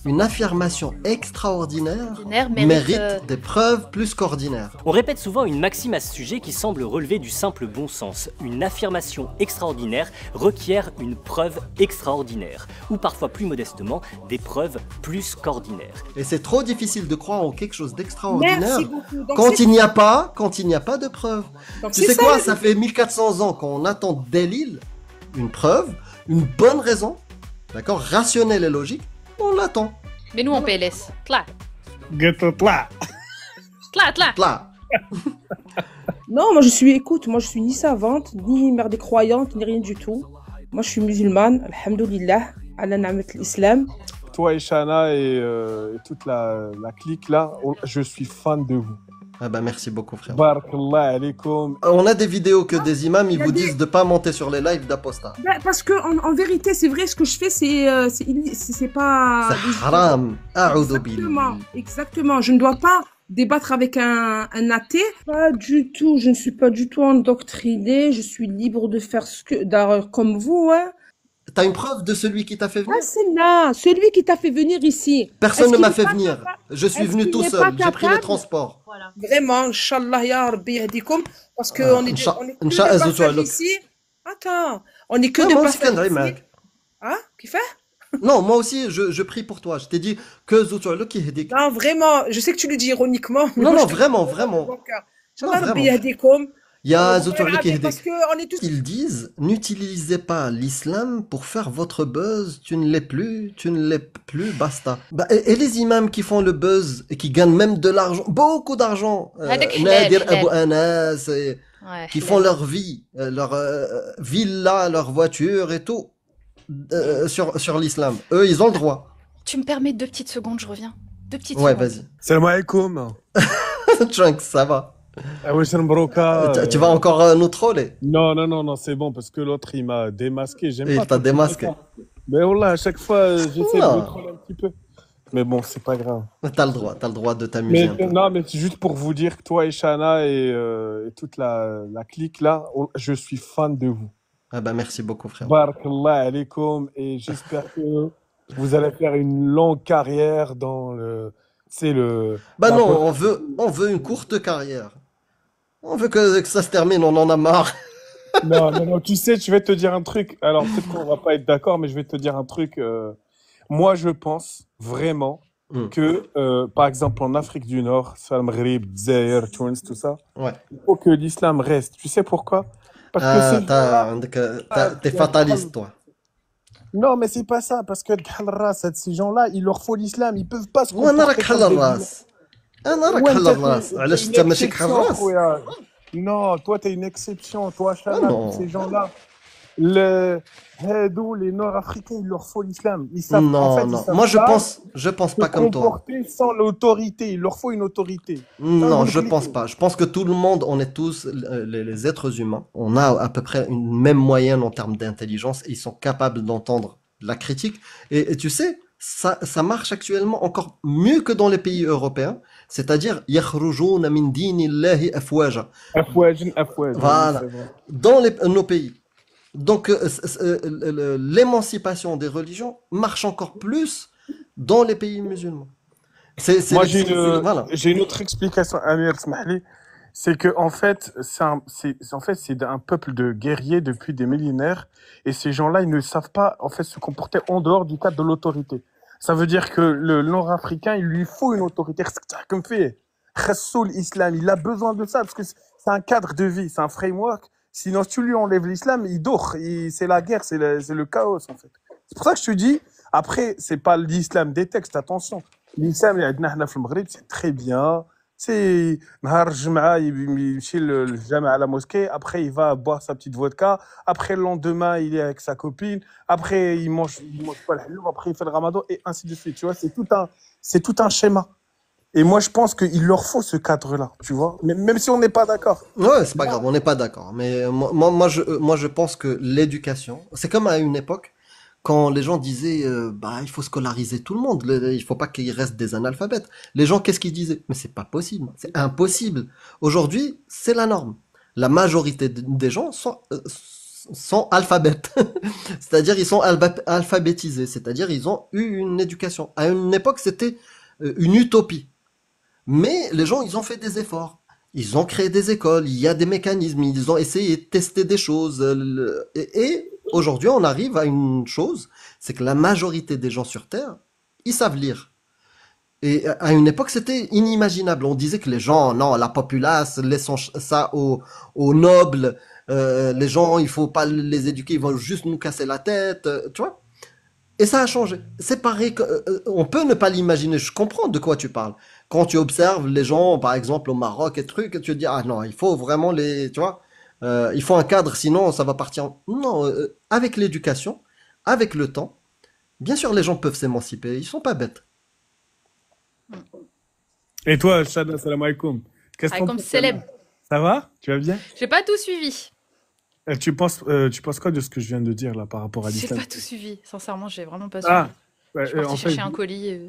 Une affirmation extraordinaire Ordinaire mérite des preuves plus qu'ordinaires. On répète souvent une maxime à ce sujet qui semble relever du simple bon sens. Une affirmation extraordinaire requiert une preuve extraordinaire, ou parfois plus modestement, des preuves plus qu'ordinaires. Et c'est trop difficile de croire en quelque chose d'extraordinaire Merci beaucoup. Donc, quand il n'y a pas de preuve. donc Tu c'est sais ça, quoi, le- ça fait 1400 ans qu'on attend d'Elil une preuve, une bonne raison, d'accord, rationnelle et logique, on l'attend. Mais nous en PLS. Tla, Là. tla, tla. Là, Non, écoute, moi je suis ni savante, ni mère des croyantes, ni rien du tout. Moi je suis musulmane, alhamdoulilah, ala na'mat l'islam. Toi et Shana et toute la clique là, je suis fan de vous. ah bah merci beaucoup frère. Barakallah alaikum. On a des vidéos que des imams ils y a vous des- disent de pas monter sur les lives d'apostats. Ben, parce que en vérité, c'est vrai, ce que je fais, c'est pas. C'est haram. A'udhu billah. Exactement. Je ne dois pas débattre avec un athée. Pas du tout. Je ne suis pas du tout endoctrinée. Je suis libre de faire comme vous, hein. T'as une preuve de celui qui t'a fait venir? Ah, c'est là, celui qui t'a fait venir ici. Personne Est-ce ne qu'il m'a est fait pas venir. capable- Je suis est-ce venu qu'il tout n'est seul. pas J'ai pris les capable transports. Vraiment, Inch'Allah, ya Rabbi yahdikum, parce que Ah, on est que Inch'Allah, de passage Zoutoulok. ici. Attends, on est que Ah, de moi aussi, passage Kendra, ici. Mac. Hein? Qui fait? Non, moi aussi, je prie pour toi. Je t'ai dit que Zoutoulok qui est Non, vraiment, je sais que tu le dis ironiquement. mais Non, moi, non, je te vraiment, le dis vraiment. dans mon cœur. Non, Inch'Allah, Rabbi vraiment. yahdikum. Il y a Vous Zoutoulok qui regardez, parce est que on est tous. Ils disent, n'utilisez pas l'islam pour faire votre buzz, tu ne l'es plus, basta. Bah, et les imams qui font le buzz et qui gagnent même de l'argent, beaucoup d'argent, Hadak Nadir halal, Abu halal. Anas, Ouais, qui halal. font leur vie, leur villa, leur voiture et tout, sur l'islam. Eux, ils ont le droit. Tu me permets 2 petites secondes, je reviens. 2 petites Ouais, secondes. vas-y. Salam alaikum. Trunks, ça va. Wesh Mbroka. Tu vas encore nous troller. Non, c'est bon parce que l'autre il m'a démasqué. J'aime Et pas. il t'a quand démasqué. Mais voilà, à chaque fois j'essaie de Non. me troller un petit peu. Mais bon, c'est pas grave. T'as le droit de t'amuser un peu. Non, mais c'est juste pour vous dire que toi et Shana et toute la clique là, je suis fan de vous. Ah bah merci beaucoup, frère. Barakallah alaikum et j'espère que vous allez faire une longue carrière dans le, c'est le. Bah la non, po- on veut une courte carrière. On veut que ça se termine, on en a marre. Non, tu sais, je vais te dire un truc. Alors peut-être qu'on va pas être d'accord, mais je vais te dire un truc. Moi, je pense vraiment Mm. que, par exemple, en Afrique du Nord, Salam Maghreb, Zaïre, Tunis, tout ça, Ouais. il faut que l'islam reste. Tu sais pourquoi? Parce que ces gens-là, T'es fataliste, toi. non, mais c'est pas ça, parce que ces gens-là, il leur faut l'islam, ils peuvent pas se وانا راك comporter حل comme des الراس انا راك Ouais, حل t'as الراس t'es علاش une انت ماشي كحل exception, الراس خويا. Non, toi, t'es une exception. Toi, Shana, non. tous ces gens-là, les Nord-Africains, il leur faut l'islam. Ils savent, en fait, Non, ils non. savent Moi, pas je pense se pas comme toi. comporter sans l'autorité. Il leur faut une autorité. Non, je pense pas. Je pense que tout le monde, on est tous les êtres humains. On a à peu près une même moyenne en termes d'intelligence et ils sont capables d'entendre la critique. Et tu sais, ça marche actuellement encore mieux que dans les pays européens. C'est-à-dire, يخرجون من دين الله أفواجا. Afouaj. Voilà. Dans nos pays. Donc, l'émancipation des religions marche encore plus dans les pays musulmans. Moi, Voilà. j'ai une autre explication, Amir Smahli. C'est que, en fait, c'est un peuple de guerriers depuis des millénaires. Et ces gens-là, ils ne savent pas, en fait, se comporter en dehors du cadre de l'autorité. Ça veut dire que le Nord-Africain, il lui faut une autorité. Comme fait, l'islam, il a besoin de ça parce que c'est un cadre de vie, c'est un framework. Sinon, si tu lui enlèves l'islam, il dort. C'est la guerre, c'est le chaos, en fait. C'est pour ça que je te dis, après, c'est pas l'islam des textes, attention. L'islam, c'est très bien. C'est نهار الجمعة يمشي الجامع à la mosquée, après il va boire sa petite vodka, après le lendemain il est avec sa copine, après il mange pas le haloum, après il fait le ramadan et ainsi de suite, tu vois, c'est tout un schéma. Et moi je pense qu'il leur faut ce cadre-là, tu vois, même si on n'est pas d'accord. Ouais, c'est pas grave, on n'est pas d'accord. Mais moi, je pense que l'éducation, c'est comme à une époque, quand les gens disaient, bah, il faut scolariser tout le monde, il faut pas qu'il reste des analphabètes. Les gens, qu'est-ce qu'ils disaient? Mais c'est pas possible, c'est impossible. Aujourd'hui, c'est la norme. La majorité des gens sont alphabètes. C'est-à-dire, ils sont alphabétisés. C'est-à-dire, ils ont eu une éducation. À une époque, c'était une utopie. Mais les gens, ils ont fait des efforts. Ils ont créé des écoles, il y a des mécanismes, ils ont essayé de tester des choses. Et aujourd'hui, on arrive à une chose, c'est que la majorité des gens sur Terre, ils savent lire. Et à une époque, c'était inimaginable. On disait que les gens, non, la populace, laissons ça aux nobles. Les gens, il faut pas les éduquer, ils vont juste nous casser la tête. Tu vois? Et ça a changé. C'est pareil que, on peut ne pas l'imaginer. Je comprends de quoi tu parles. Quand tu observes les gens, par exemple, au Maroc et trucs, tu te dis, ah non, il faut vraiment tu vois, il faut un cadre, sinon ça va partir. Non, avec l'éducation, avec le temps, bien sûr, les gens peuvent s'émanciper. Ils sont pas bêtes. Et toi, Shada, salam alaikum. Qu'est-ce Ah, qu'on comme pense, célèbre. ça va? Tu vas bien? J'ai pas tout suivi. Tu penses quoi de ce que je viens de dire là par rapport à J'ai l'islam? pas tout suivi. Sincèrement, j'ai vraiment pas Ah, suivi. ouais, Je suis partie en fait, chercher un colis.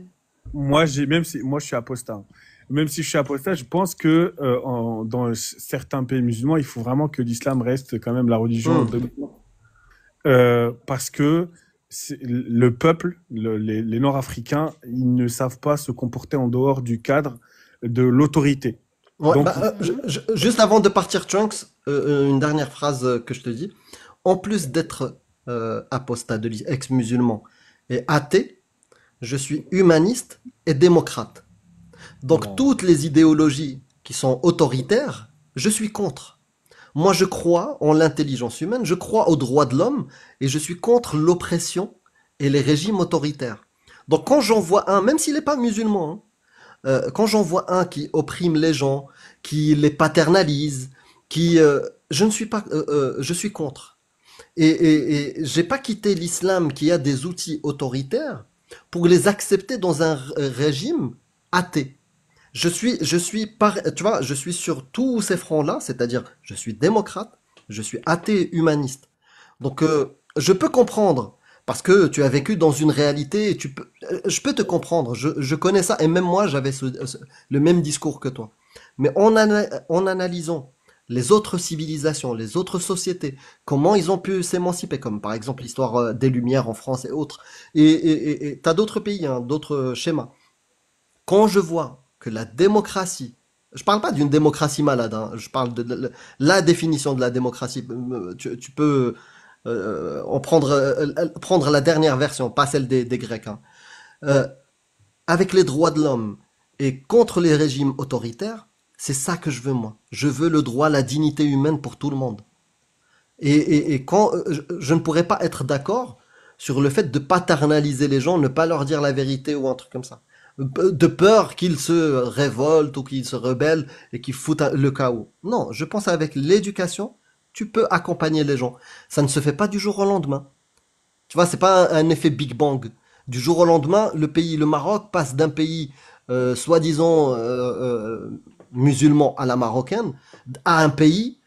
même si moi je suis apostat. Même si je suis apostat, je pense que dans certains pays musulmans, il faut vraiment que l'islam reste quand même la religion Hmm. dominante. Parce que le peuple, les Nord-Africains, ils ne savent pas se comporter en dehors du cadre de l'autorité. Ouais, Donc, bah, juste avant de partir, Trunks, une dernière phrase que je te dis. En plus d'être apostat, ex-musulman et athée, je suis humaniste et démocrate. Donc bon, toutes les idéologies qui sont autoritaires, je suis contre. Moi, je crois en l'intelligence humaine, je crois aux droits de l'homme et je suis contre l'oppression et les régimes autoritaires. Donc quand j'en vois un, même s'il n'est pas musulman, hein, quand j'en vois un qui opprime les gens, qui les paternalise, je ne suis pas, je suis contre. Et j'ai pas quitté l'islam qui a des outils autoritaires pour les accepter dans un régime athée. Tu vois, je suis sur tous ces fronts-là, c'est-à-dire je suis démocrate, je suis athée et humaniste. Donc je peux comprendre parce que tu as vécu dans une réalité et je peux te comprendre. Je connais ça et même moi j'avais le même discours que toi. Mais en analysant les autres civilisations, les autres sociétés, comment ils ont pu s'émanciper, comme par exemple l'histoire des Lumières en France et autres. Et t'as d'autres pays, hein, d'autres schémas. Quand je vois que la démocratie, je parle pas d'une démocratie malade, hein, je parle de la définition de la démocratie. Tu peux prendre la dernière version, pas celle des Grecs, hein. Euh, avec les droits de l'homme et contre les régimes autoritaires, c'est ça que je veux moi. Je veux le droit, la dignité humaine pour tout le monde. Et quand je ne pourrais pas être d'accord sur le fait de paternaliser les gens, ne pas leur dire la vérité ou un truc comme ça. De peur qu'ils se révoltent ou qu'ils se rebellent et qu'ils foutent le chaos. Non, je pense avec l'éducation, tu peux accompagner les gens. Ça ne se fait pas du jour au lendemain. Tu vois, c'est pas un effet Big Bang. Du jour au lendemain, le Maroc passe d'un pays soi-disant musulman à la marocaine à un pays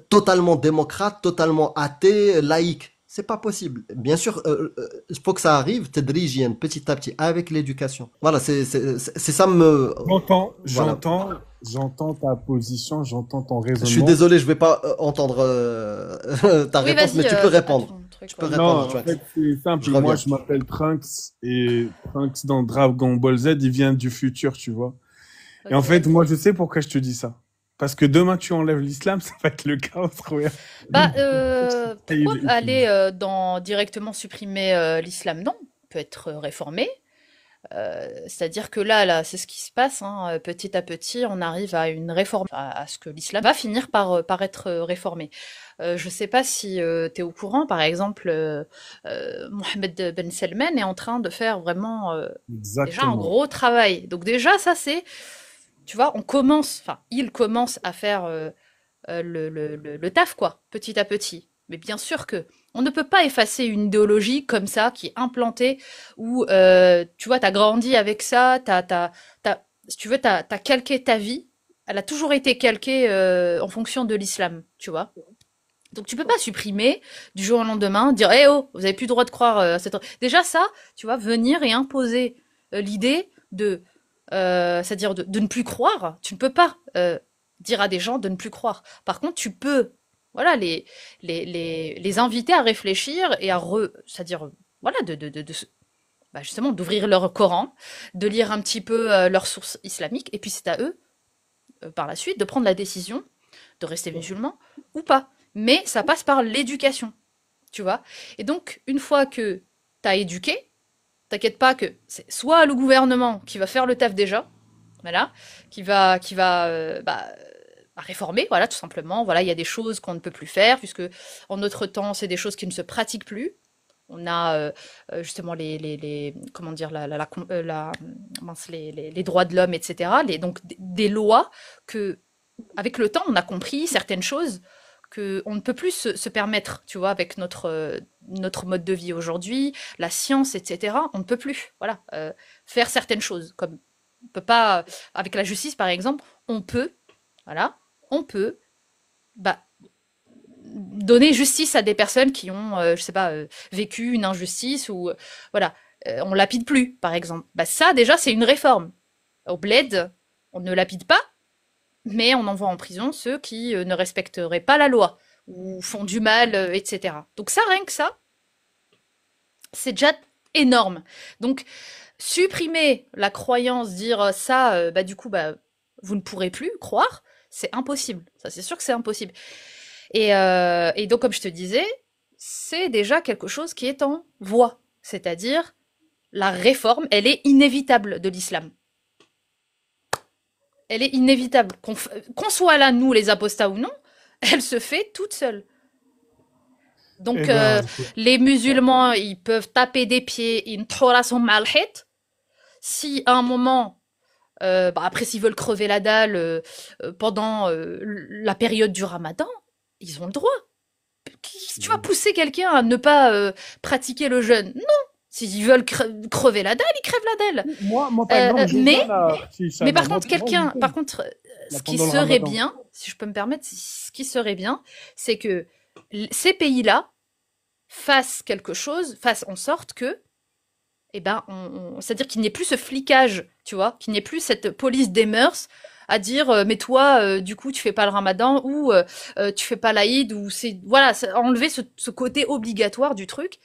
totalement démocrate, totalement athée, laïque. C'est pas possible. Bien sûr, il faut que ça arrive, tedrijian, petit à petit, avec l'éducation. Voilà, c'est ça me... Voilà. j'entends ta position, j'entends ton Je suis raisonnement. désolé, je vais pas entendre ta Oui, réponse, vas-y, mais tu peux fais pas répondre. ton truc, Tu peux ouais. Non, répondre, en Trunks. fait, c'est simple. Je Moi, reviens. je m'appelle Trunks et Trunks dans Dragon Ball Z, il vient du futur, tu vois. Et en Ok. fait, moi, je sais pourquoi je te dis ça. Parce que demain, tu enlèves l'islam, ça va être le chaos, regarde. Bah, Et pourquoi il- aller directement supprimer l'islam? Non, on peut être réformé. C'est-à-dire que là, c'est ce qui se passe, hein. Petit à petit, on arrive à une réforme, à ce que l'islam va finir par être réformé. Je sais pas si tu es au courant, par exemple, Mohammed Ben Salman est en train de faire vraiment déjà un Exactement. gros travail. Donc déjà, ça c'est, tu vois, il commence à faire le taf, quoi, petit à petit. Mais bien sûr que on ne peut pas effacer une idéologie comme ça, qui est implantée, où, tu vois, t'as grandi avec ça, si tu veux, t'as calqué ta vie, elle a toujours été calquée en fonction de l'islam, tu vois. Donc tu peux pas supprimer du jour au lendemain, dire eh oh, vous avez plus le droit de croire à cette... Déjà ça, tu vois, venir et imposer l'idée c'est-à-dire de ne plus croire, tu ne peux pas dire à des gens de ne plus croire. Par contre, tu peux voilà, les inviter à réfléchir et c'est-à-dire, voilà, bah, justement, d'ouvrir leur Coran, de lire un petit peu leurs sources islamiques, et puis c'est à eux, par la suite, de prendre la décision de rester musulmans ou pas. Mais ça passe par l'éducation, tu vois. Et donc, une fois que tu as éduqué, t'inquiète pas que c'est soit le gouvernement qui va faire le taf déjà, voilà, qui va réformer, voilà, tout simplement. Voilà, il y a des choses qu'on ne peut plus faire, puisque en notre temps, c'est des choses qui ne se pratiquent plus. On a justement comment dire, mince, les droits de l'homme, etc. Donc des lois que, avec le temps, on a compris certaines choses qu'on ne peut plus se permettre, tu vois, avec notre mode de vie aujourd'hui, la science, etc. On ne peut plus, voilà, faire certaines choses. Comme on peut pas, avec la justice, par exemple, voilà, on peut, bah, donner justice à des personnes qui ont, je sais pas, vécu une injustice ou, voilà, on lapide plus, par exemple. Bah ça, déjà, c'est une réforme. Au bled, on ne lapide pas, mais on envoie en prison ceux qui ne respecteraient pas la loi ou font du mal, etc. Donc ça, rien que ça, c'est déjà énorme. Donc, supprimer la croyance, dire ça, bah du coup, bah, vous ne pourrez plus croire, c'est impossible. Ça, c'est sûr que c'est impossible. Et donc, comme je te disais, c'est déjà quelque chose qui est en voie. C'est-à-dire, la réforme, elle est inévitable de l'islam. Elle est inévitable. Qu'on soit là, nous, les apostats ou non, elle se fait toute seule. Donc, Eh ben, les musulmans, ils peuvent taper des pieds, ils sont mal. Si à un moment, bah, après, s'ils veulent crever la dalle pendant la période du ramadan, ils ont le droit. Tu vas pousser quelqu'un à ne pas pratiquer le jeûne? Non. S'ils veulent crever la dalle, ils crèvent la dalle. moi, par exemple, je mais, jeûne si ça mais va. par contre, par contre, ce qui pendant le serait ramadan. bien, si je peux me permettre, ce qui serait bien, c'est que ces pays-là fassent quelque chose, fassent en sorte que, eh ben, c'est-à-dire qu'il n'y ait plus ce flicage, tu vois, qu'il n'y ait plus cette police des mœurs à dire mais toi du coup tu fais pas le ramadan ou tu fais pas l'Aïd ou c'est voilà, enlever ce côté obligatoire du truc,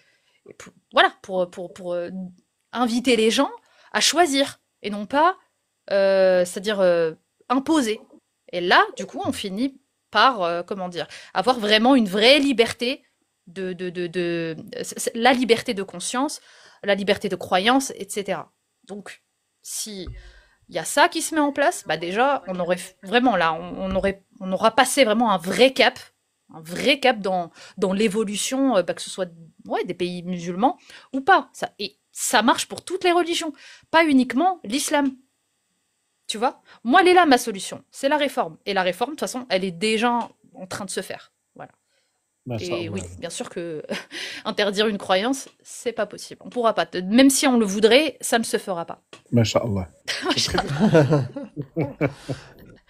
et voilà, pour inviter les gens à choisir et non pas c'est-à-dire imposer. Et là du coup on finit par comment dire, avoir vraiment une vraie liberté la liberté de conscience, la liberté de croyance, etc. Donc si il y a ça qui se met en place, bah déjà, on aurait vraiment là, on aura passé vraiment un vrai cap dans l'évolution, bah, que ce soit ouais, des pays musulmans ou pas. Et ça marche pour toutes les religions, pas uniquement l'islam. Tu vois? Moi, elle est là, ma solution. C'est la réforme. Et la réforme, de toute façon, elle est déjà en train de se faire. Voilà. Et oui, bien sûr que interdire une croyance, c'est pas possible. On pourra pas. Même si on le voudrait, ça ne se fera pas. Masha'Allah.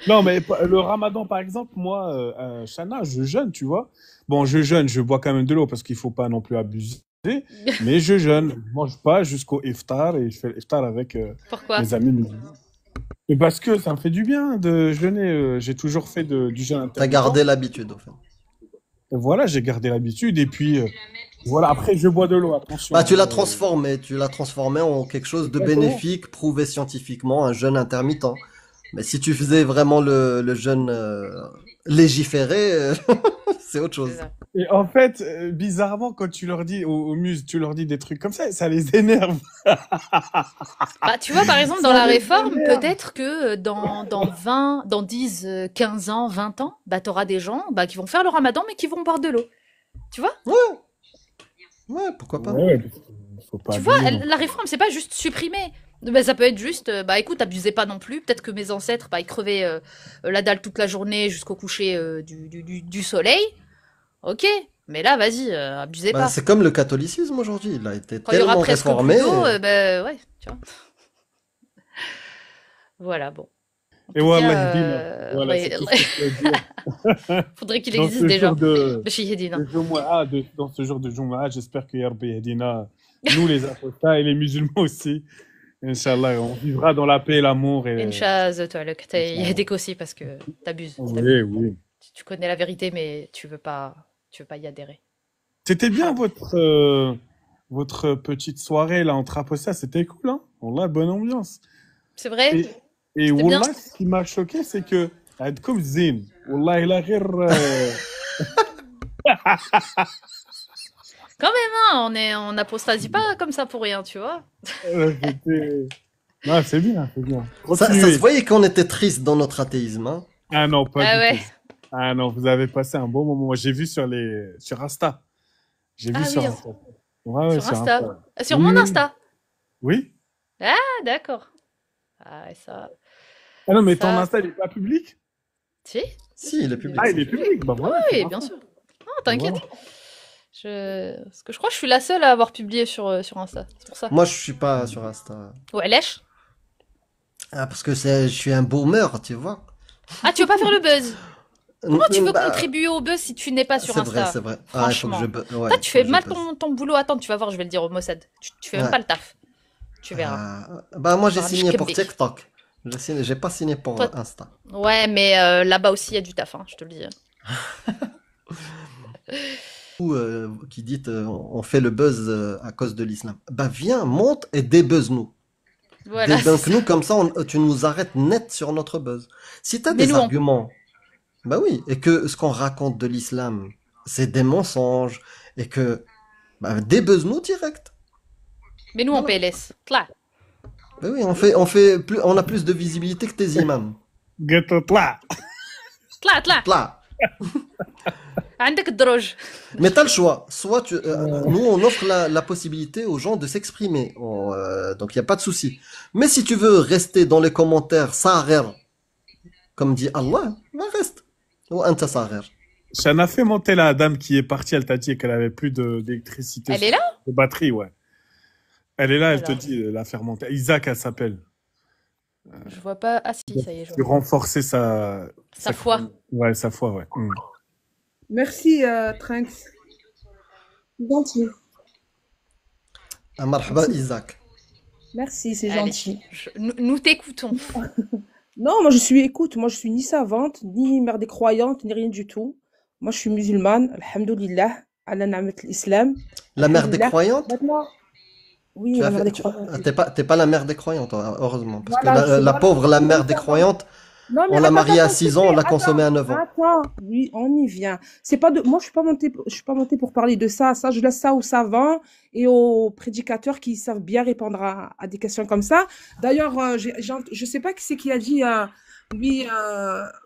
Non, mais le ramadan, par exemple, moi, Shana, je jeûne, tu vois. Bon, je jeûne, je bois quand même de l'eau parce qu'il faut pas non plus abuser. Mais je jeûne, je mange pas jusqu'au iftar et je fais l'iftar avec Pourquoi? mes amis musulmans. Et parce que ça me fait du bien de jeûner. J'ai toujours fait du jeûne intermittent. T'as gardé l'habitude, en fait. Et voilà, j'ai gardé l'habitude. Et puis, voilà, après, je bois de l'eau, attention. Bah, tu l'as transformé en quelque chose de bénéfique, prouvé scientifiquement, un jeûne intermittent. Mais si tu faisais vraiment le jeûne légiféré, c'est autre chose. Et en fait, bizarrement, quand tu leur dis aux muses, tu leur dis des trucs comme ça les énerve. Bah, tu vois, par exemple, dans la réforme, peut-être que dans 10, 15 ans, 20 ans, bah, t'auras des gens bah, qui vont faire le ramadan, mais qui vont boire de l'eau. Tu vois? Ouais, pourquoi pas. Ouais, faut pas Tu vois, abuser, non. la réforme, c'est pas juste supprimer. Bah, ça peut être juste, bah écoute, abusez pas non plus. Peut-être que mes ancêtres, bah, ils crevaient la dalle toute la journée jusqu'au coucher du soleil. Ok, mais là, vas-y, abusez Bah, pas. c'est comme le catholicisme aujourd'hui. Il a été Quand il y aura tellement presque réformé. plus d'eau, bah ouais, tu vois. Voilà, bon. En Et tout voilà, cas, voilà, ouais, c'est tout ce que je peux dire. faudrait qu'il Dans existe ce déjà. jour de Bashihedina. Dans ce jour de Jumu'ah, j'espère que Ya Rabbi Yahdina, nous les apostats et les musulmans aussi, Inch'Allah, on vivra dans la paix et l'amour. Et... Inch'Allah, toi, il y a des aussi parce que t'abuses. Oui, oui. tu connais la vérité, mais tu veux pas y adhérer. C'était bien votre petite soirée là entre apostats, c'était cool, hein? Wallah, bonne ambiance. C'est vrai? Et, et C'était bien? Wallah, ce qui m'a choqué, c'est que عندكم زين. والله إلا غير Quand même, hein, on n'apostasie pas comme ça pour rien, tu vois. c'était- Non, c'est bien, c'est bien. Ça Continuez. se voyait qu'on était triste dans notre athéisme, hein. Ah non, pas Ah du ouais. tout. Ah non, vous avez passé un bon moment. Moi, j'ai vu sur Insta. J'ai vu Ah sur oui, Insta. Ouais, sur Insta. Insta. Sur Oui, mon oui. Insta. Oui. Ah, d'accord. Ah, ouais, ça. Ah non, mais ton Ça. Insta, il est pas public? Si? Si, il est public. Ah, il est public. Bah voilà. c'est Oui, parfait. bien sûr. Non, t'inquiète. Voilà. Parce que je crois que je suis la seule à avoir publié sur Insta. C'est pour ça. Moi, je suis pas sur Insta. Ouais, lèche. Ah, parce que je suis un boomer, tu vois. Ah, tu veux pas faire le buzz? Comment tu veux Bah, contribuer au buzz si tu n'es pas sur c'est Insta? vrai, c'est vrai. Ah, il faut que Franchement. ouais, Toi, il tu faut fais que je mal buzz. ton boulot. Attends, tu vas voir, je vais le dire au Mossad. Tu fais même Ouais. pas le taf. Tu verras. Bah, moi, j'ai Genre, signé pour Québec. TikTok. J'ai pas signé pour Toi- Insta. Ouais, mais là-bas aussi, il y a du taf, hein, je te le dis. Ou qui dit on fait le buzz à cause de l'islam. Bah, viens, monte et débuzz-nous. Voilà. c'est Débunk-nous, ça. comme ça, tu nous arrêtes net sur notre buzz. Si t'as Mais des nous, on- arguments, bah oui, et que ce qu'on raconte de l'islam, c'est des mensonges, et que, bah, débuzz-nous direct. Mais nous, en PLS. Là. Bah oui, on a plus de visibilité que tes imams. Ghetto là. Là. Là. عندك الدروج. Mais t'as le choix. Soit nous, on offre la possibilité aux gens de s'exprimer. Donc, il n'y a pas de souci. Mais si tu veux rester dans les commentaires, sarer, comme dit Allah, bah reste. Ou anta sarer. Shana fait monter la dame qui est partie, elle t'a dit qu'elle avait plus d'électricité. Elle est là? De batterie, ouais. Elle est là, elle te Alors. dit la faire monter. Isaac, elle s'appelle. Je vois pas. Ah si, ça y est, je Pour vois. renforcer Sa foi. Ouais, sa foi, ouais. Merci, Trunks. Gentil. Marhaba Isaac. Merci, c'est Allez, gentil. nous t'écoutons. Non, écoute, moi je suis ni savante, ni mère des croyantes, ni rien du tout. Moi je suis musulmane, alhamdoulilah, ala na'mat l'islam. La mère des Alhamdoulilah. croyantes? Maintenant, oui, Tu la as mère fait- des tu- croyantes. T'es pas la mère des croyantes, heureusement. Parce Voilà, que je- la voilà. pauvre, la mère des croyantes, Non, mais on l'a attends, mariée à attends, 6 ans, on l'a consommée à 9 ans. Attends, oui, on y vient. C'est pas de, moi, je suis pas montée pour parler de ça. Ça, je laisse ça aux savants et aux prédicateurs qui savent bien répondre à des questions comme ça. D'ailleurs, je sais pas qui c'est qui a dit, oui,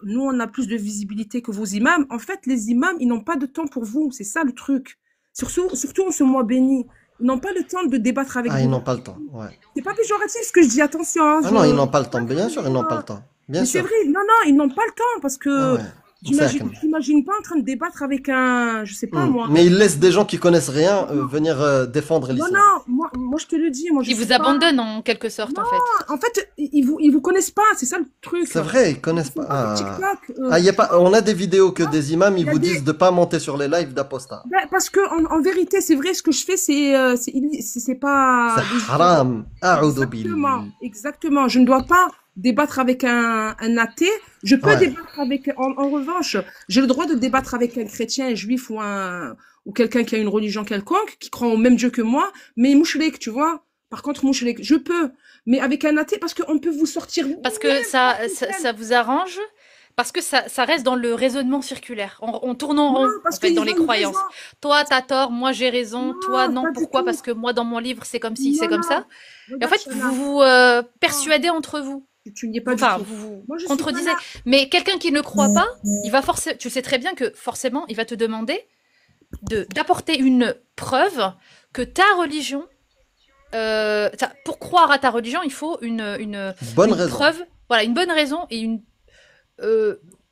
nous, on a plus de visibilité que vos imams. En fait, les imams, ils n'ont pas de temps pour vous. C'est ça le truc. Surtout en ce mois béni. Ils n'ont pas le temps de débattre avec Ah, vous. ils n'ont pas le temps. Ouais. C'est pas péjoratif ce que je dis, attention. Hein, Ah non, ils n'ont pas le temps. Bien sûr, ils n'ont pas le temps. Bien Mais c'est sûr. vrai, non, ils n'ont pas le temps parce que Ah ouais. t'imagines pas en train de débattre avec un, je sais pas moi. Mais ils laissent des gens qui connaissent rien venir défendre Non, l'islam. moi je te le dis, moi je Ils suis vous pas- abandonnent en quelque sorte, en fait. En fait, ils vous connaissent pas, c'est ça le truc. C'est vrai, ils connaissent Ils sont pas. sur Ah. TikTok, Ah, y a pas. On a des vidéos que des imams, ils y a vous des- disent de pas monter sur les lives d'apostats. Parce que en vérité, c'est vrai, ce que je fais, c'est pas. C'est haram. A'udhu billah. Exactement. Je ne dois pas débattre avec un athée. Je peux Ouais. débattre avec. En revanche, j'ai le droit de débattre avec un chrétien, un juif ou quelqu'un qui a une religion quelconque, qui croit au même Dieu que moi, mais mouchlik, tu vois. Par contre, mouchlik, je peux. Mais avec un athée, parce qu'on peut vous sortir. Parce que ça vous arrange. Parce que ça reste dans le raisonnement circulaire. On tourne en rond, parce en fait, qu'ils dans les ont une croyances. raison. Toi, t'as tort, moi, j'ai raison. Non, Toi, non. pas du Pourquoi? tout. Parce que moi, dans mon livre, c'est comme ci, c'est Non, comme non. ça. Et en Regarde, fait, Shana, vous vous persuadez entre vous. tu n'y es pas Enfin, du tout. vous Moi, je suis contredisez. pas là. Mais quelqu'un qui ne croit pas, il va forcément. Tu sais très bien que forcément, il va te demander d'apporter une preuve que ta religion. Pour croire à ta religion, il faut une Bonne raison. preuve. Voilà, une bonne raison et une.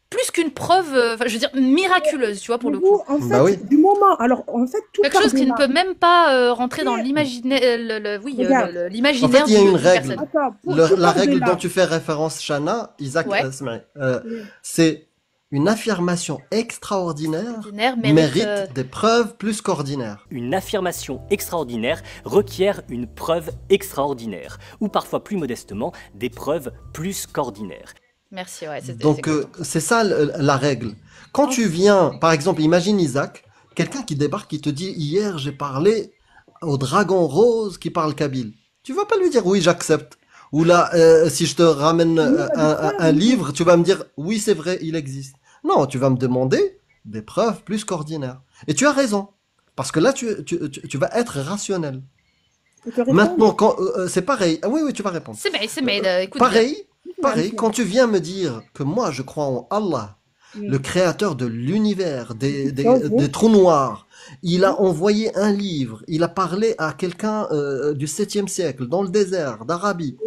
Plus qu'une preuve, je veux dire, miraculeuse, tu vois, pour le Vous, coup. en fait, Bah oui. du moment. Alors, en fait, tout Quelque chose qui ne par-delà. peut même pas rentrer dans Mais- l'imaginaire, Regarde. l'imaginaire En fait, il y a d'une une règle. personne. Attends, tout La règle par-delà. dont tu fais référence, Shana, Isaac, Ouais. c'est une affirmation extraordinaire Ordinaire mérite mérite. des preuves plus qu'ordinaires. Une affirmation extraordinaire requiert une preuve extraordinaire, ou parfois plus modestement, des preuves plus qu'ordinaires. Merci, ouais, c'est Donc, exactement ça. c'est ça la règle. Quand tu viens, par exemple, imagine Isaac, quelqu'un qui débarque, qui te dit, hier, j'ai parlé au dragon rose qui parle kabyle. Tu vas pas lui dire, oui, j'accepte. Ou là, si je te ramène Il n'y a pas de un preuves, non. livre, tu vas me dire, oui, c'est vrai, il existe. Non, tu vas me demander des preuves plus qu'ordinaires. Et tu as raison. Parce que là, tu vas être rationnel. Je peux te Maintenant, répondre? c'est pareil. Ah oui, oui, tu vas répondre. C'est mais, écoute bien. Pareil, pareil, quand tu viens me dire que moi, je crois en Allah, le créateur de l'univers, des trous noirs, il a envoyé un livre, il a parlé à quelqu'un du 7e siècle, dans le désert d'Arabie.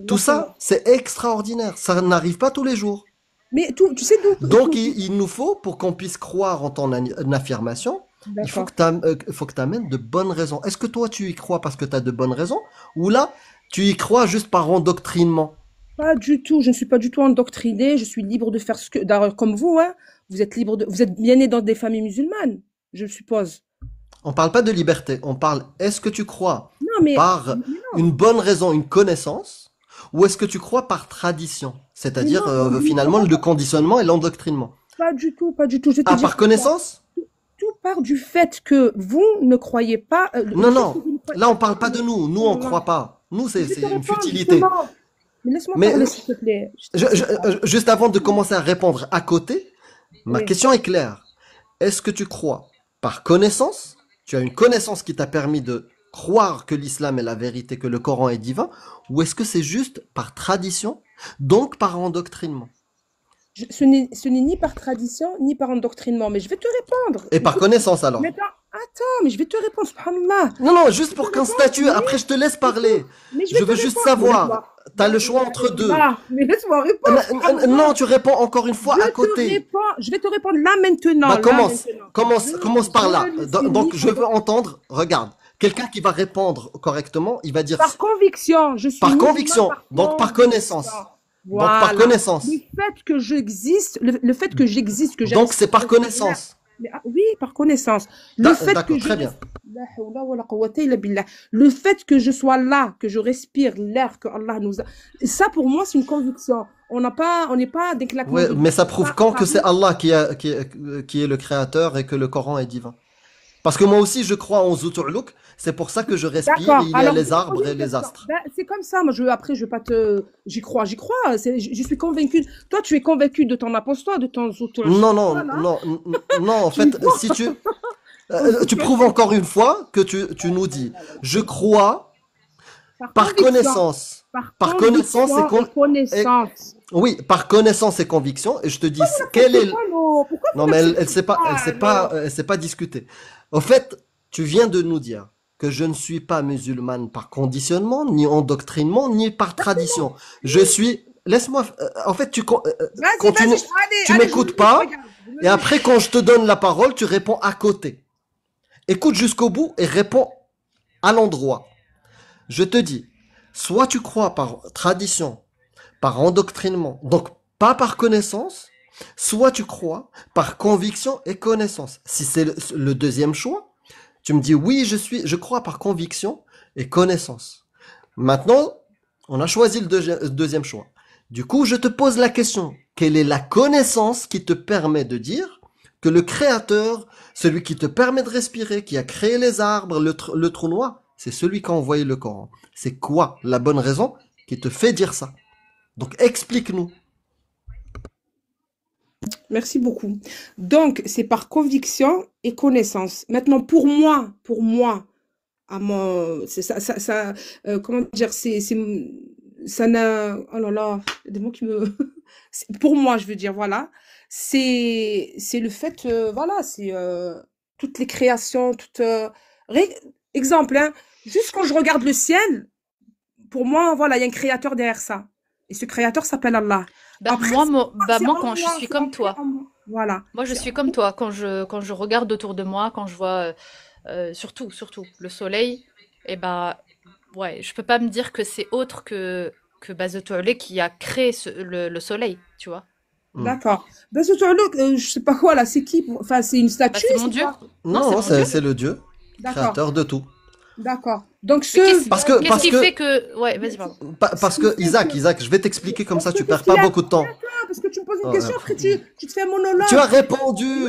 Tout Exactement. ça, c'est extraordinaire. Ça n'arrive pas tous les jours. Mais tout, tu sais d'où, Donc, il nous faut, pour qu'on puisse croire en ton affirmation, il faut d'accord. que tu amènes de bonnes raisons. Est-ce que toi, tu y crois parce que tu as de bonnes raisons? Ou là, tu y crois juste par endoctrinement? Pas du tout. Je ne suis pas du tout endoctrinée. Je suis libre de faire ce que, d'ailleurs, comme vous, hein. Vous êtes libre de, vous êtes bien né dans des familles musulmanes, je suppose. On parle pas de liberté, on parle est-ce que tu crois Non, par mais une non, bonne raison, une connaissance, ou est-ce que tu crois par tradition, mais c'est-à-dire non, finalement le conditionnement et l'endoctrinement. pas du tout, pas du tout. Je vais te Ah, dire par pourquoi. connaissance? Tout part du fait que vous ne croyez pas, le Non, fait que non, vous ne croyez, là on parle pas de nous, nous on non, non. croit pas. Nous Je vais c'est te une répondre, futilité. justement. Mais laisse-moi Mais parler, s'il te plaît. Je te laisse parler. juste avant de commencer à répondre à côté, ma Oui. question est claire. Est-ce que tu crois par connaissance? Tu as une connaissance qui t'a permis de croire que l'islam est la vérité, que le Coran est divin, ou est-ce que c'est juste par tradition, donc par endoctrinement? Ce n'est ni par tradition, ni par endoctrinement. Mais je vais te répondre. Et par Écoute, connaissance alors? mais attends, mais je vais te répondre, subhanallah. Non, non, Je juste vais te pour qu'un répondre, statut, après je te laisse parler. écoute, mais je vais Je te veux juste répondre. Mais savoir, laisse-moi. t'as le choix entre deux. Mais laisse-moi répondre, subhanallah. Non, tu réponds encore une fois à côté. Je vais te répondre là maintenant, Bah là commence, maintenant. commence par là. Je ne suis ni Donc je veux entendre, regarde, quelqu'un qui va répondre correctement, il va dire par conviction, je suis par musulmane conviction, par donc par conviction. connaissance. Donc par Voilà. connaissance. Le fait que j'existe, le fait que j'existe, que Donc c'est par j'existe, connaissance. oui, par connaissance. Le fait que D'accord, je très bien. La hawla wa la quwwata illa billah. Le fait que je sois là, que je respire l'air que Allah nous a, ça pour moi c'est une conviction. On n'est pas des claquements Ouais, de mais ça doigts. prouve quand que c'est Ça- Allah qui est le créateur et que le Coran est divin. Parce que moi aussi je crois en Zutu'luk, c'est pour ça que je respire, D'accord. il y a Alors, je les vais te arbres poser et une les question. astres. C'est comme ça. Moi, après, je vais pas te, j'y crois. Je suis convaincue. Toi, tu es convaincu de ton apostat, de ton auto. Non, non, Voilà. non, non, en Tu y fait, crois. si tu prouves encore une fois que tu nous dis, je crois Par par conviction. connaissance, par connaissance Conviction et connaissance. oui, par connaissance et conviction, et je te dis, Pourquoi non, vous mais n'acceptez pas, elle sait pas discuter. Au fait, tu viens de nous dire que je ne suis pas musulmane par conditionnement, ni endoctrinement, ni par tradition. Je suis, laisse-moi, en fait, Vas-y, continue, allez, tu allez, m'écoutes pas, regarde, et après, quand je te donne la parole, tu réponds à côté. Écoute jusqu'au bout et réponds à l'endroit. Je te dis, soit tu crois par tradition, par endoctrinement, donc pas par connaissance, soit tu crois par conviction et connaissance. Si c'est le deuxième choix, tu me dis oui, je crois par conviction et connaissance. Maintenant, on a choisi le deuxième choix. Du coup, je te pose la question, quelle est la connaissance qui te permet de dire que le créateur, celui qui te permet de respirer, qui a créé les arbres, le trou noir, c'est celui qui a envoyé le Coran. C'est quoi la bonne raison qui te fait dire ça? Donc explique-nous. Merci beaucoup. Donc, c'est par conviction et connaissance. Maintenant, pour moi, à mon, c'est comment dire, ça n'a, oh là là, il y a des mots qui me, pour moi, je veux dire, voilà, c'est le fait, voilà, c'est toutes les créations, exemple, hein, juste quand je regarde le ciel, pour moi, voilà, il y a un créateur derrière ça. Et ce créateur s'appelle Allah. Après, Moi, quand je suis c'est comme ancré toi, en moi. Voilà. moi, je suis comme toi, quand je regarde autour de moi, quand je vois, surtout, le soleil, et bah, ouais, je peux pas me dire que c'est autre que Bazetoile qui a créé le soleil, tu vois. D'accord. Ben, ce truc-là, je sais pas quoi, là, c'est qui? Enfin, c'est une Bah, statue, c'est mon c'est dieu. quoi? Non, Non, c'est mon dieu. c'est le Dieu, D'accord. créateur de tout. D'accord. Donc, Mais qu'est-ce Parce qu'est-ce qui fait que... Ouais, vas-y, pardon. parce que Isaac, je vais t'expliquer comme ça, tu perds pas beaucoup de temps. parce que tu me poses une Oh, question, après tu te fais un monologue. tu as répondu.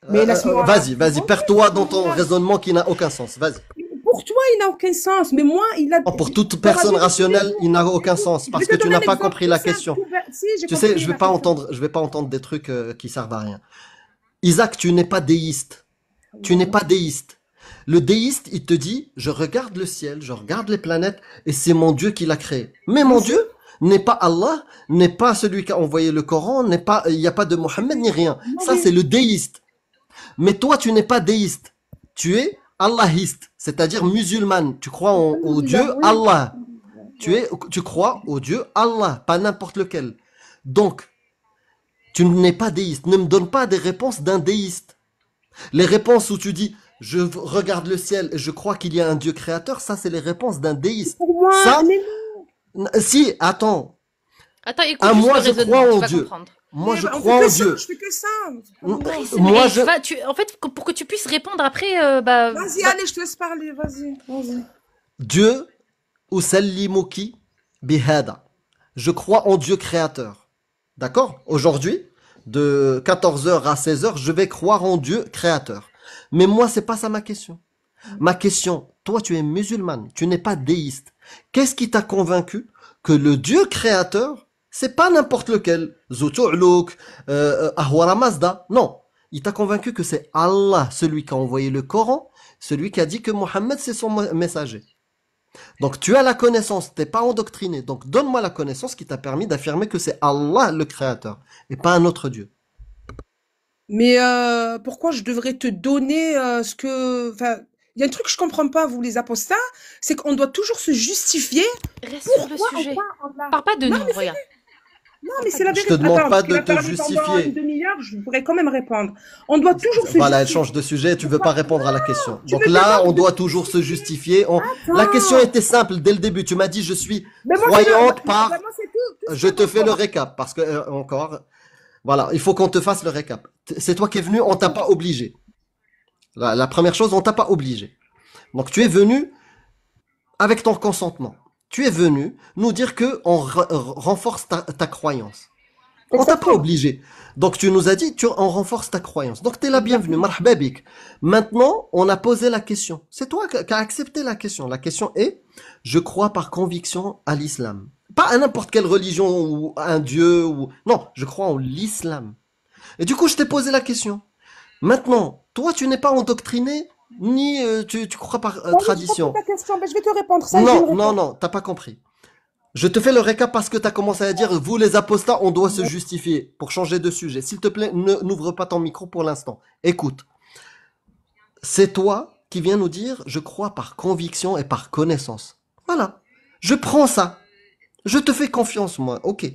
Mais laisse-moi Vas-y, répondre. perds-toi dans ton raisonnement qui n'a aucun sens. Vas-y. Pour toi, il n'a aucun sens, mais moi, il a. Oh, pour toute Dans la personne vie de tous les rationnelle, jours, il n'a aucun sens je parce vais que te tu donner n'as un pas exemple compris tout la simple. question. Si, j'ai Tu sais, compris la question. je vais pas entendre des trucs qui servent à rien. Isaac, tu n'es pas déiste. Tu n'es pas déiste. Le déiste, il te dit, je regarde le ciel, je regarde les planètes, et c'est mon Dieu qui l'a créé. Mais mon Dieu n'est pas Allah, n'est pas celui qui a envoyé le Coran, n'est pas, il n'y a pas de Mohammed ni rien. Non, Ça, mais- c'est le déiste. Mais toi, tu n'es pas déiste. Tu es Allahiste, c'est-à-dire musulmane. Tu crois au Dieu Oui. Allah. Tu crois au Dieu Allah, pas n'importe lequel. Donc, tu n'es pas déiste. Ne me donne pas des réponses d'un déiste. Les réponses où tu dis, je regarde le ciel et je crois qu'il y a un Dieu créateur, ça, c'est les réponses d'un déiste. Pour moi, Ça, mais si, attends. Attends, écoute Ah, juste moi, le je raisonnement, crois tu en vas Dieu. comprendre. Moi, je on fait crois que en ça, Dieu. je fais que ça. Moi, En fait, pour que tu puisses répondre après, Vas-y, allez, je te laisse parler, vas-y. Dieu, usallimuki bihada. Je crois en Dieu créateur. D'accord? Aujourd'hui, de 14h à 16h, je vais croire en Dieu créateur. Mais moi, c'est pas ça ma question. Ma question, toi, tu es musulmane, tu n'es pas déiste. Qu'est-ce qui t'a convaincu que le Dieu créateur, c'est pas n'importe lequel, Zutu'luk, Ahwara Mazda. Non. Il t'a convaincu que c'est Allah, celui qui a envoyé le Coran, celui qui a dit que Mohammed, c'est son messager. Donc tu as la connaissance, t'es pas endoctriné. Donc donne-moi la connaissance qui t'a permis d'affirmer que c'est Allah le créateur et pas un autre Dieu. Mais pourquoi je devrais te donner ce que... Enfin, il y a un truc que je comprends pas, vous les apostats, c'est qu'on doit toujours se justifier. reste sur le sujet. Parle pas de nous, regarde. Non, mais c'est la Je vérité. te demande Attends, pas parce qu'il de a te parlé pendant justifier. une demi-heure, je pourrais quand même répondre. On doit toujours se Voilà, elle justifier. change de sujet, tu veux pas répondre à la question. tu Donc me là, demandes on de- doit toujours se justifier. La question était simple dès le début. Tu m'as dit je suis Mais moi, c'est croyante le- par... moi, c'est tout Je te fais le récap parce que encore, voilà, il faut qu'on te fasse le récap. C'est toi qui es venu, on t'a pas obligé. La première chose, on t'a pas obligé. Donc tu es venu avec ton consentement. Tu es venu nous dire que on renforce ta croyance. On t'a pas obligé. Donc tu nous as dit, on renforce ta croyance. Donc t'es la bienvenue, marhaba bik. Maintenant, on a posé la question. C'est toi qui as accepté la question. La question est, je crois par conviction à l'islam. Pas à n'importe quelle religion ou à un dieu ou... Non, je crois en l'islam. Et du coup, je t'ai posé la question. Maintenant, toi, tu n'es pas endoctriné, ni tu crois par Non, mais tradition. j'ai pas compris ta question, mais je vais te répondre. Ça, je vais Non, me non, répondre. non, t'as pas compris. Je te fais le récap parce que t'as commencé à dire, vous les apostats, on doit se justifier pour changer de sujet. S'il te plaît, n'ouvre pas ton micro pour l'instant. Écoute. C'est toi qui viens nous dire, je crois par conviction et par connaissance. Voilà. Je prends ça. Je te fais confiance, moi. Ok.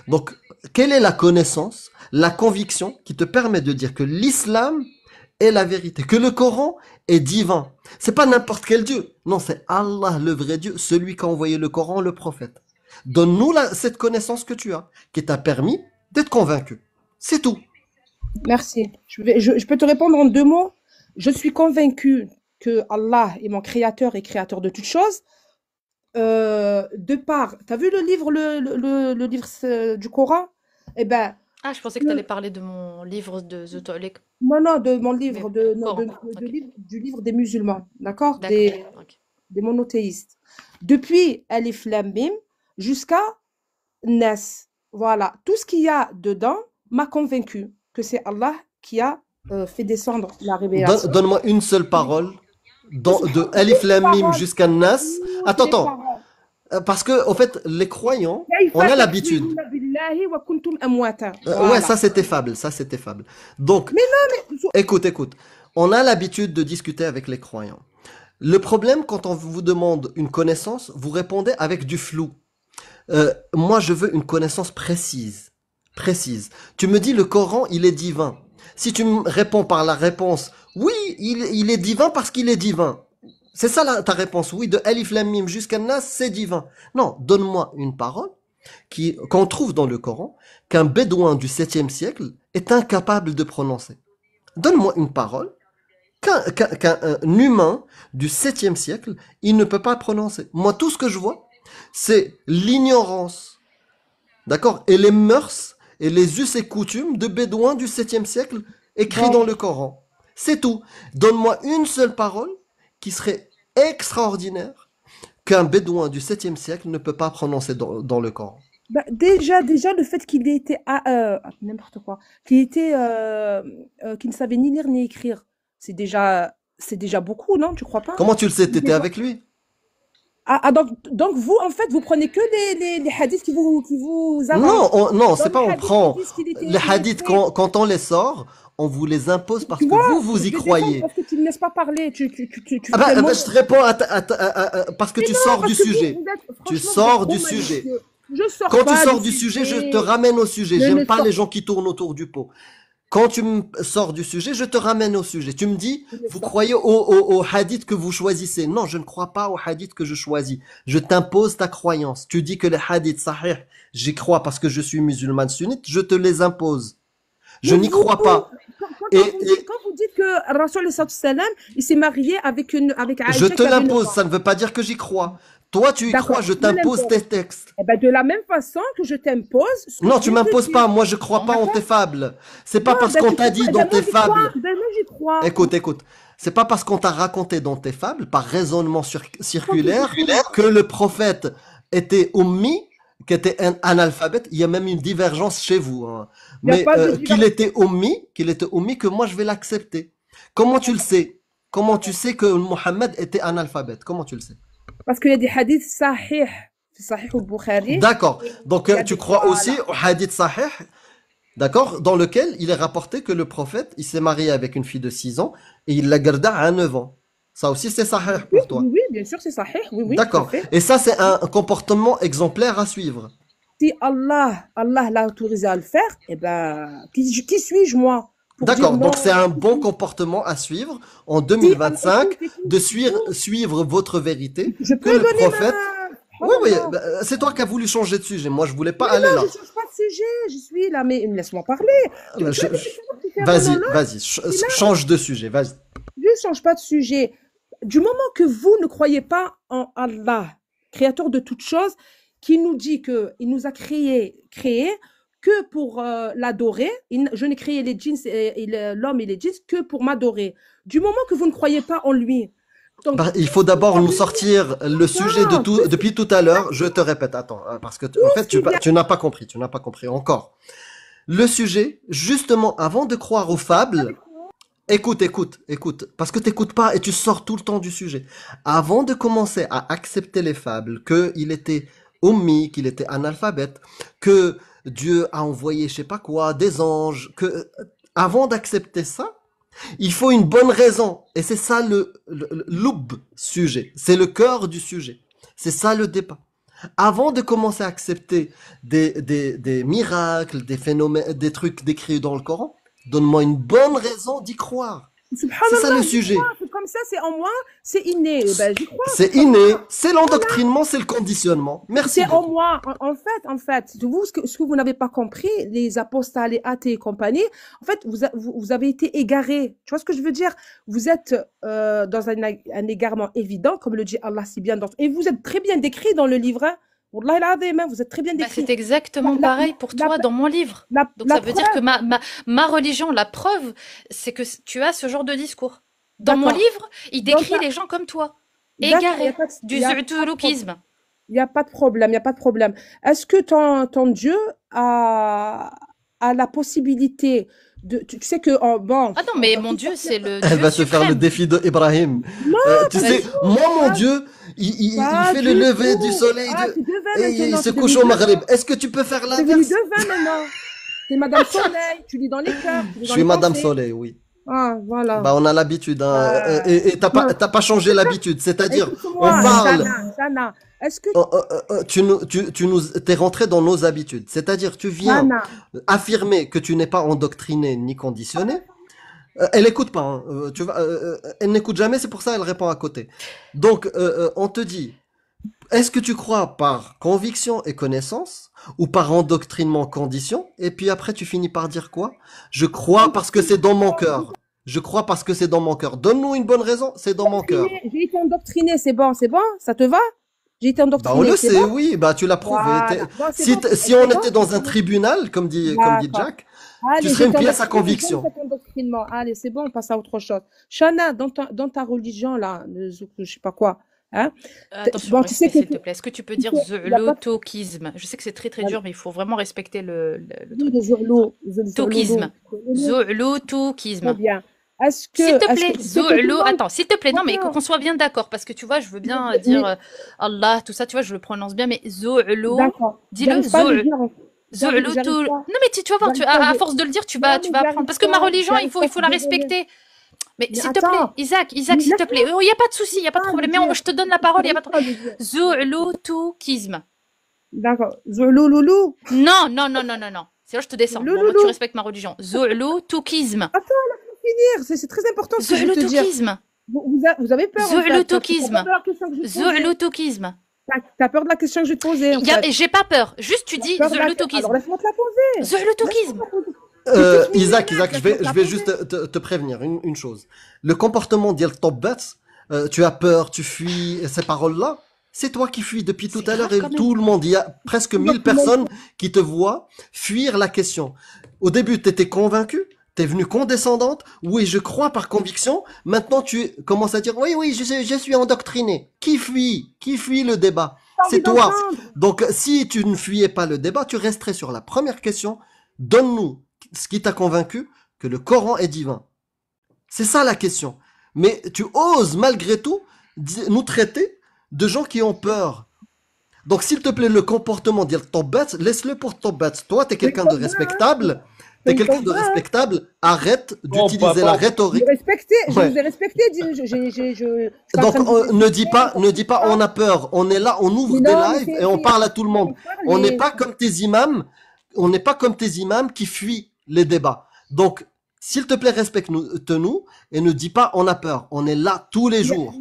Donc, quelle est la connaissance, la conviction qui te permet de dire que l'islam est la vérité, que le Coran est divin? C'est pas n'importe quel Dieu. Non, c'est Allah, le vrai Dieu, celui qui a envoyé le Coran, le prophète. Donne-nous cette connaissance que tu as, qui t'a permis d'être convaincu. C'est tout. Merci. Je peux te répondre en 2 mots. Je suis convaincue que Allah est mon créateur et créateur de toutes choses. De part, t'as vu le livre, le livre du Coran? Eh ben, Ah, je pensais que tu allais parler de mon livre de The Toilet. non, de mon livre, Mais non, Coran, ok. du livre des musulmans, d'accord? D'accord. Ok. Des monothéistes. Depuis Alif Lam Mim jusqu'à Nas. Voilà. Tout ce qu'il y a dedans m'a convaincu que c'est Allah qui a fait descendre la révélation. Donne-moi une seule parole de Alif Lam Mim jusqu'à Nas. Attends. Parce que, au fait, les croyants, on a l'habitude. Ouais, ça c'était fable, Donc, écoute. On a l'habitude de discuter avec les croyants. Le problème, quand on vous demande une connaissance, vous répondez avec du flou. Moi, je veux une connaissance précise. Tu me dis le Coran, il est divin. Si tu me réponds par la réponse, oui, il est divin parce qu'il est divin. C'est ça ta réponse. Oui, de Alif Lam Mim jusqu'à Nas, c'est divin. Non, donne-moi une parole qu'on trouve dans le Coran, qu'un bédouin du 7e siècle est incapable de prononcer. Donne-moi une parole qu'un humain du 7e siècle, il ne peut pas prononcer. Moi, tout ce que je vois, c'est l'ignorance d'accord? Et les mœurs et les us et coutumes de Bédouins du 7e siècle écrits Bon, dans le Coran. C'est tout. Donne-moi une seule parole qui serait extraordinaire qu'un Bédouin du 7e siècle ne peut pas prononcer dans le Coran. bah, déjà, le fait qu'il ait été, n'importe quoi, qu'il ne savait ni lire ni écrire, c'est déjà beaucoup, non? Tu crois pas? Comment tu le sais? C'est T'étais déjà- avec lui? donc vous, en fait, vous prenez que les hadiths qui vous Non, arrangent. non, Dans c'est les pas on hadiths qui prend disent qu'il était les hadiths illettré, quand on les sort, on vous les impose parce tu que vois, vous je y vais défendre croyez. parce que tu ne me laisses pas parler, tu Ah fais bah, mon... je te réponds parce que Mais tu non, sors du parce que sujet. vous êtes, Tu franchement, vous êtes sors trop du sujet. malicieux. Je sors Quand tu pas sors du du sujet, je te sujet. ramène au sujet. Je J'aime ne pas sors les gens qui tournent autour du pot. Quand tu me sors du sujet, je te ramène au sujet. Tu me dis, je ne vous sors croyez au hadith que vous choisissez. Non, je ne crois pas au hadith que je choisis. Je t'impose ta croyance. Tu dis que les hadiths sahih, j'y crois parce que je suis musulmane sunnite, je te les impose. Je Mais n'y vous, crois pas. quand vous dites que Rasul sallam, il s'est marié avec Je Aïcha te qui avait 9 l'impose. ans. Ça ne veut pas dire que j'y crois. Toi, tu y crois, D'accord, je je t'impose l'impose. tes textes. Eh ben, de la même façon que je t'impose ce que Non, je tu viens de m'imposes dire. pas. Moi, je crois pas en D'accord? tes fables. C'est pas Non, parce ben qu'on tu t'a crois dit pas. dans Ben moi tes j'y crois. fables. Ben moi j'y crois. Écoute. C'est pas parce qu'on t'a raconté dans tes fables, par raisonnement Quand tu circulaire, dis que le prophète était ummi, qu'était un analphabète. Il y a même une divergence chez vous, hein. il n'y a Mais pas de qu'il diversité. était ummi, que moi je vais l'accepter. Comment tu le sais? Comment tu sais que Mohammed était analphabète? Comment tu le sais? Parce qu'il y a des hadiths sahih. C'est sahih al-Bukhari. D'accord. Donc Il y a tu des... crois aussi Voilà. au hadith sahih, d'accord, dans lequel il est rapporté que le prophète, il s'est marié avec une fille de 6 ans et il la garda à 9 ans. Ça aussi c'est sahih Oui, pour toi. oui, oui, bien sûr, c'est sahih. Oui, oui, tout à D'accord. fait. Et ça, c'est un comportement exemplaire à suivre. Si Allah l'a autorisé à le faire, eh ben, qui suis-je, moi, pour dire D'accord. non? Donc, c'est un bon comportement à suivre en Si, 2025 écoute, de suivre votre vérité je que peux le donner prophète. ma... Oui, oui, Subhanallah. bah, c'est toi qui as voulu changer de sujet. Moi, je voulais pas Mais aller non, là. je change pas de sujet, je suis là, mais laisse-moi parler. Tu Je- vois, je- depuis toujours, tu fais un monologue, Vas-y, et là, change de sujet, vas-y. je ne change pas de sujet. Du moment que vous ne croyez pas en Allah, créateur de toutes choses, qui nous dit que il nous a créé que pour l'adorer, je n'ai créé les djinns l'homme et les djinns que pour m'adorer. Du moment que vous ne croyez pas en lui, donc Bah, il faut d'abord nous sortir le sujet de tout, depuis tout à l'heure. Je te répète, attends, parce que en fait, tu n'as pas compris, encore. Le sujet, justement, avant de croire aux fables, écoute, parce que t'écoutes pas et tu sors tout le temps du sujet. Avant de commencer à accepter les fables, qu'il était ummi, qu'il était analphabète, que Dieu a envoyé je sais pas quoi, des anges, avant d'accepter ça, il faut une bonne raison. Et c'est ça le loub sujet. C'est le cœur du sujet. C'est ça le débat. Avant de commencer à accepter des miracles, des phénomènes, des trucs décrits dans le Coran, donne-moi une bonne raison d'y croire. C'est ça subhanallah, le sujet. c'est comme ça, c'est en moi, c'est inné. Ben, j'y crois. C'est inné, c'est l'endoctrinement, c'est le conditionnement. Merci C'est en beaucoup. moi. En fait, vous, ce que vous n'avez pas compris, les apostats, les athées et compagnie, en fait, vous avez été égarés. Tu vois ce que je veux dire? Vous êtes dans un égarement évident, comme le dit Allah si bien. Et vous êtes très bien décrit dans le livre. Hein. Wallah al-azim, hein, vous êtes très bien Bah, décrit. c'est exactement pareil pour toi dans mon livre. Donc ça veut dire que ma religion, la preuve, c'est que tu as ce genre de discours. Dans mon livre, il décrit les gens comme toi, égarés, du zultouloukisme. Il n'y a pas de problème, il n'y a pas de problème. Est-ce que ton Dieu a la possibilité de... Tu sais que... bon, Ah non, mais mon Dieu, c'est le Elle Dieu va te faire le suprême. défi de Ibrahim. Non, Tu sais, moi, mon Dieu, il fait le lever du soleil et il se couche au Maghreb. Est-ce que tu peux faire C'est venu l'inverse? devin maintenant. C'est Madame Soleil, tu lis dans les cœurs. Je suis Madame Soleil, oui. Ah, voilà. Bah, on a l'habitude, hein. Et t'as pas changé l'habitude. C'est-à-dire, on Écoute-moi, parle. Jana, est-ce que... T'es rentré dans nos habitudes. C'est-à-dire, tu viens Jana, affirmer que tu n'es pas endoctriné ni conditionné. Elle écoute pas, hein. Elle n'écoute jamais, c'est pour ça elle répond à côté. Donc, on te dit, est-ce que tu crois par conviction et connaissance ou par endoctrinement condition? Et puis après, tu finis par dire quoi? Je crois parce que c'est dans mon cœur. Je crois parce que c'est dans mon cœur. Donne-nous une bonne raison, c'est dans mon cœur. J'ai été endoctrinée, c'est bon, ça te va? J'ai été Bah, on endoctrinée, le c'est sait, bon? oui, bah, tu l'as prouvé. Voilà. Bon, c'est Si, bon, si c'est on bon, était dans c'est un bon. tribunal, comme dit D'accord. Jack, tu Allez, serais j'ai une été pièce à endoctrinée, j'aime conviction. cet endoctrinement. Allez, c'est bon, on passe à autre chose. Shana, dans ta religion, là, le zouk, je sais pas quoi, hein, Attention, bon, tu sais respect, que s'il te plaît. Est-ce que tu peux dire il n'y a pas de... zoolotokisme? Je sais que c'est très très dur, mais il faut vraiment respecter le Oui, truc. les hurlots, les hurlots. Tokisme. Très Zoolotokisme. bien. S'il te Est-ce plaît, que tu sais que tout le monde... Attends, s'il te plaît, non, mais Voilà. qu'on soit bien d'accord, parce que tu vois, je veux bien dire Mais, Allah, tout ça, tu vois, je le prononce bien, mais zoolo, d'accord. dis-le, J'arrive pas à le dire. zooloto. J'arrive Non, pas. mais tu vas voir, J'arrive pas à force de le dire, Non, tu mais vas apprendre. Parce que ma religion, j'arrive pas, il je faut suis la désolée. respecter. Mais Mais s'il te plaît, attends, Isaac, mais s'il te plaît, laisse-moi il n'y a pas de souci, il n'y a pas de pas le problème, mais dire. je te donne la parole, il n'y a pas de J'arrive pas à le dire. zoolotokisme. D'accord. Zoulouloulou. Non, non, non, non, non, non. C'est là, je te descends. Bon, moi, tu Louloulou. respectes ma religion. Zoolotokisme. Attends, finir. C'est très important ce que je veux te dire. Zoolotokisme. Vous avez peur, en fait. T'as peur Zoolotokisme. de la question que je vais te poser. Zoolotokisme. T'as peur de la question que je vais te poser, en fait. J'ai pas peur. Juste, tu dis Peur de la... zoolotokisme. Alors, laisse-moi te la poser. Zoolotokisme. Laisse-moi te la poser. C'est toute Isaac, musulmane, je laisse-moi te vais la juste poser. te prévenir une chose. Le comportement d'Yel Tobet, tu as peur, tu fuis, et ces paroles-là, c'est toi qui fuis depuis tout C'est à l'heure grave et quand même. tout le monde. Il y a presque 1000 personnes qui te voient fuir la question. Au début, tu étais convaincu, tu es venu condescendante. Oui, je crois par conviction. Maintenant, tu commences à dire, oui, oui, je suis endoctriné. Qui fuit? Qui fuit le débat? T'as envie C'est toi. d'entendre. Donc, si tu ne fuyais pas le débat, tu resterais sur la première question. Donne-nous ce qui t'a convaincu que le Coran est divin. C'est ça la question. Mais tu oses malgré tout nous traiter de gens qui ont peur. Donc s'il te plaît, le comportement d'Yel Tobet, laisse-le pour Tobet. Toi, t'es quelqu'un de respectable. T'es quelqu'un de respectable. Arrête d'utiliser la Je rhétorique. je Ouais. vous ai respecté. Je suis en Donc train de vous ne dis expliquer. pas on a peur. On est là, on ouvre Mais des non, mais lives et on parle à tout le monde. parler. On n'est pas comme tes imams. On n'est pas comme tes imams qui fuient les débats. Donc s'il te plaît, respecte-nous et ne dis pas on a peur. On est là tous les jours.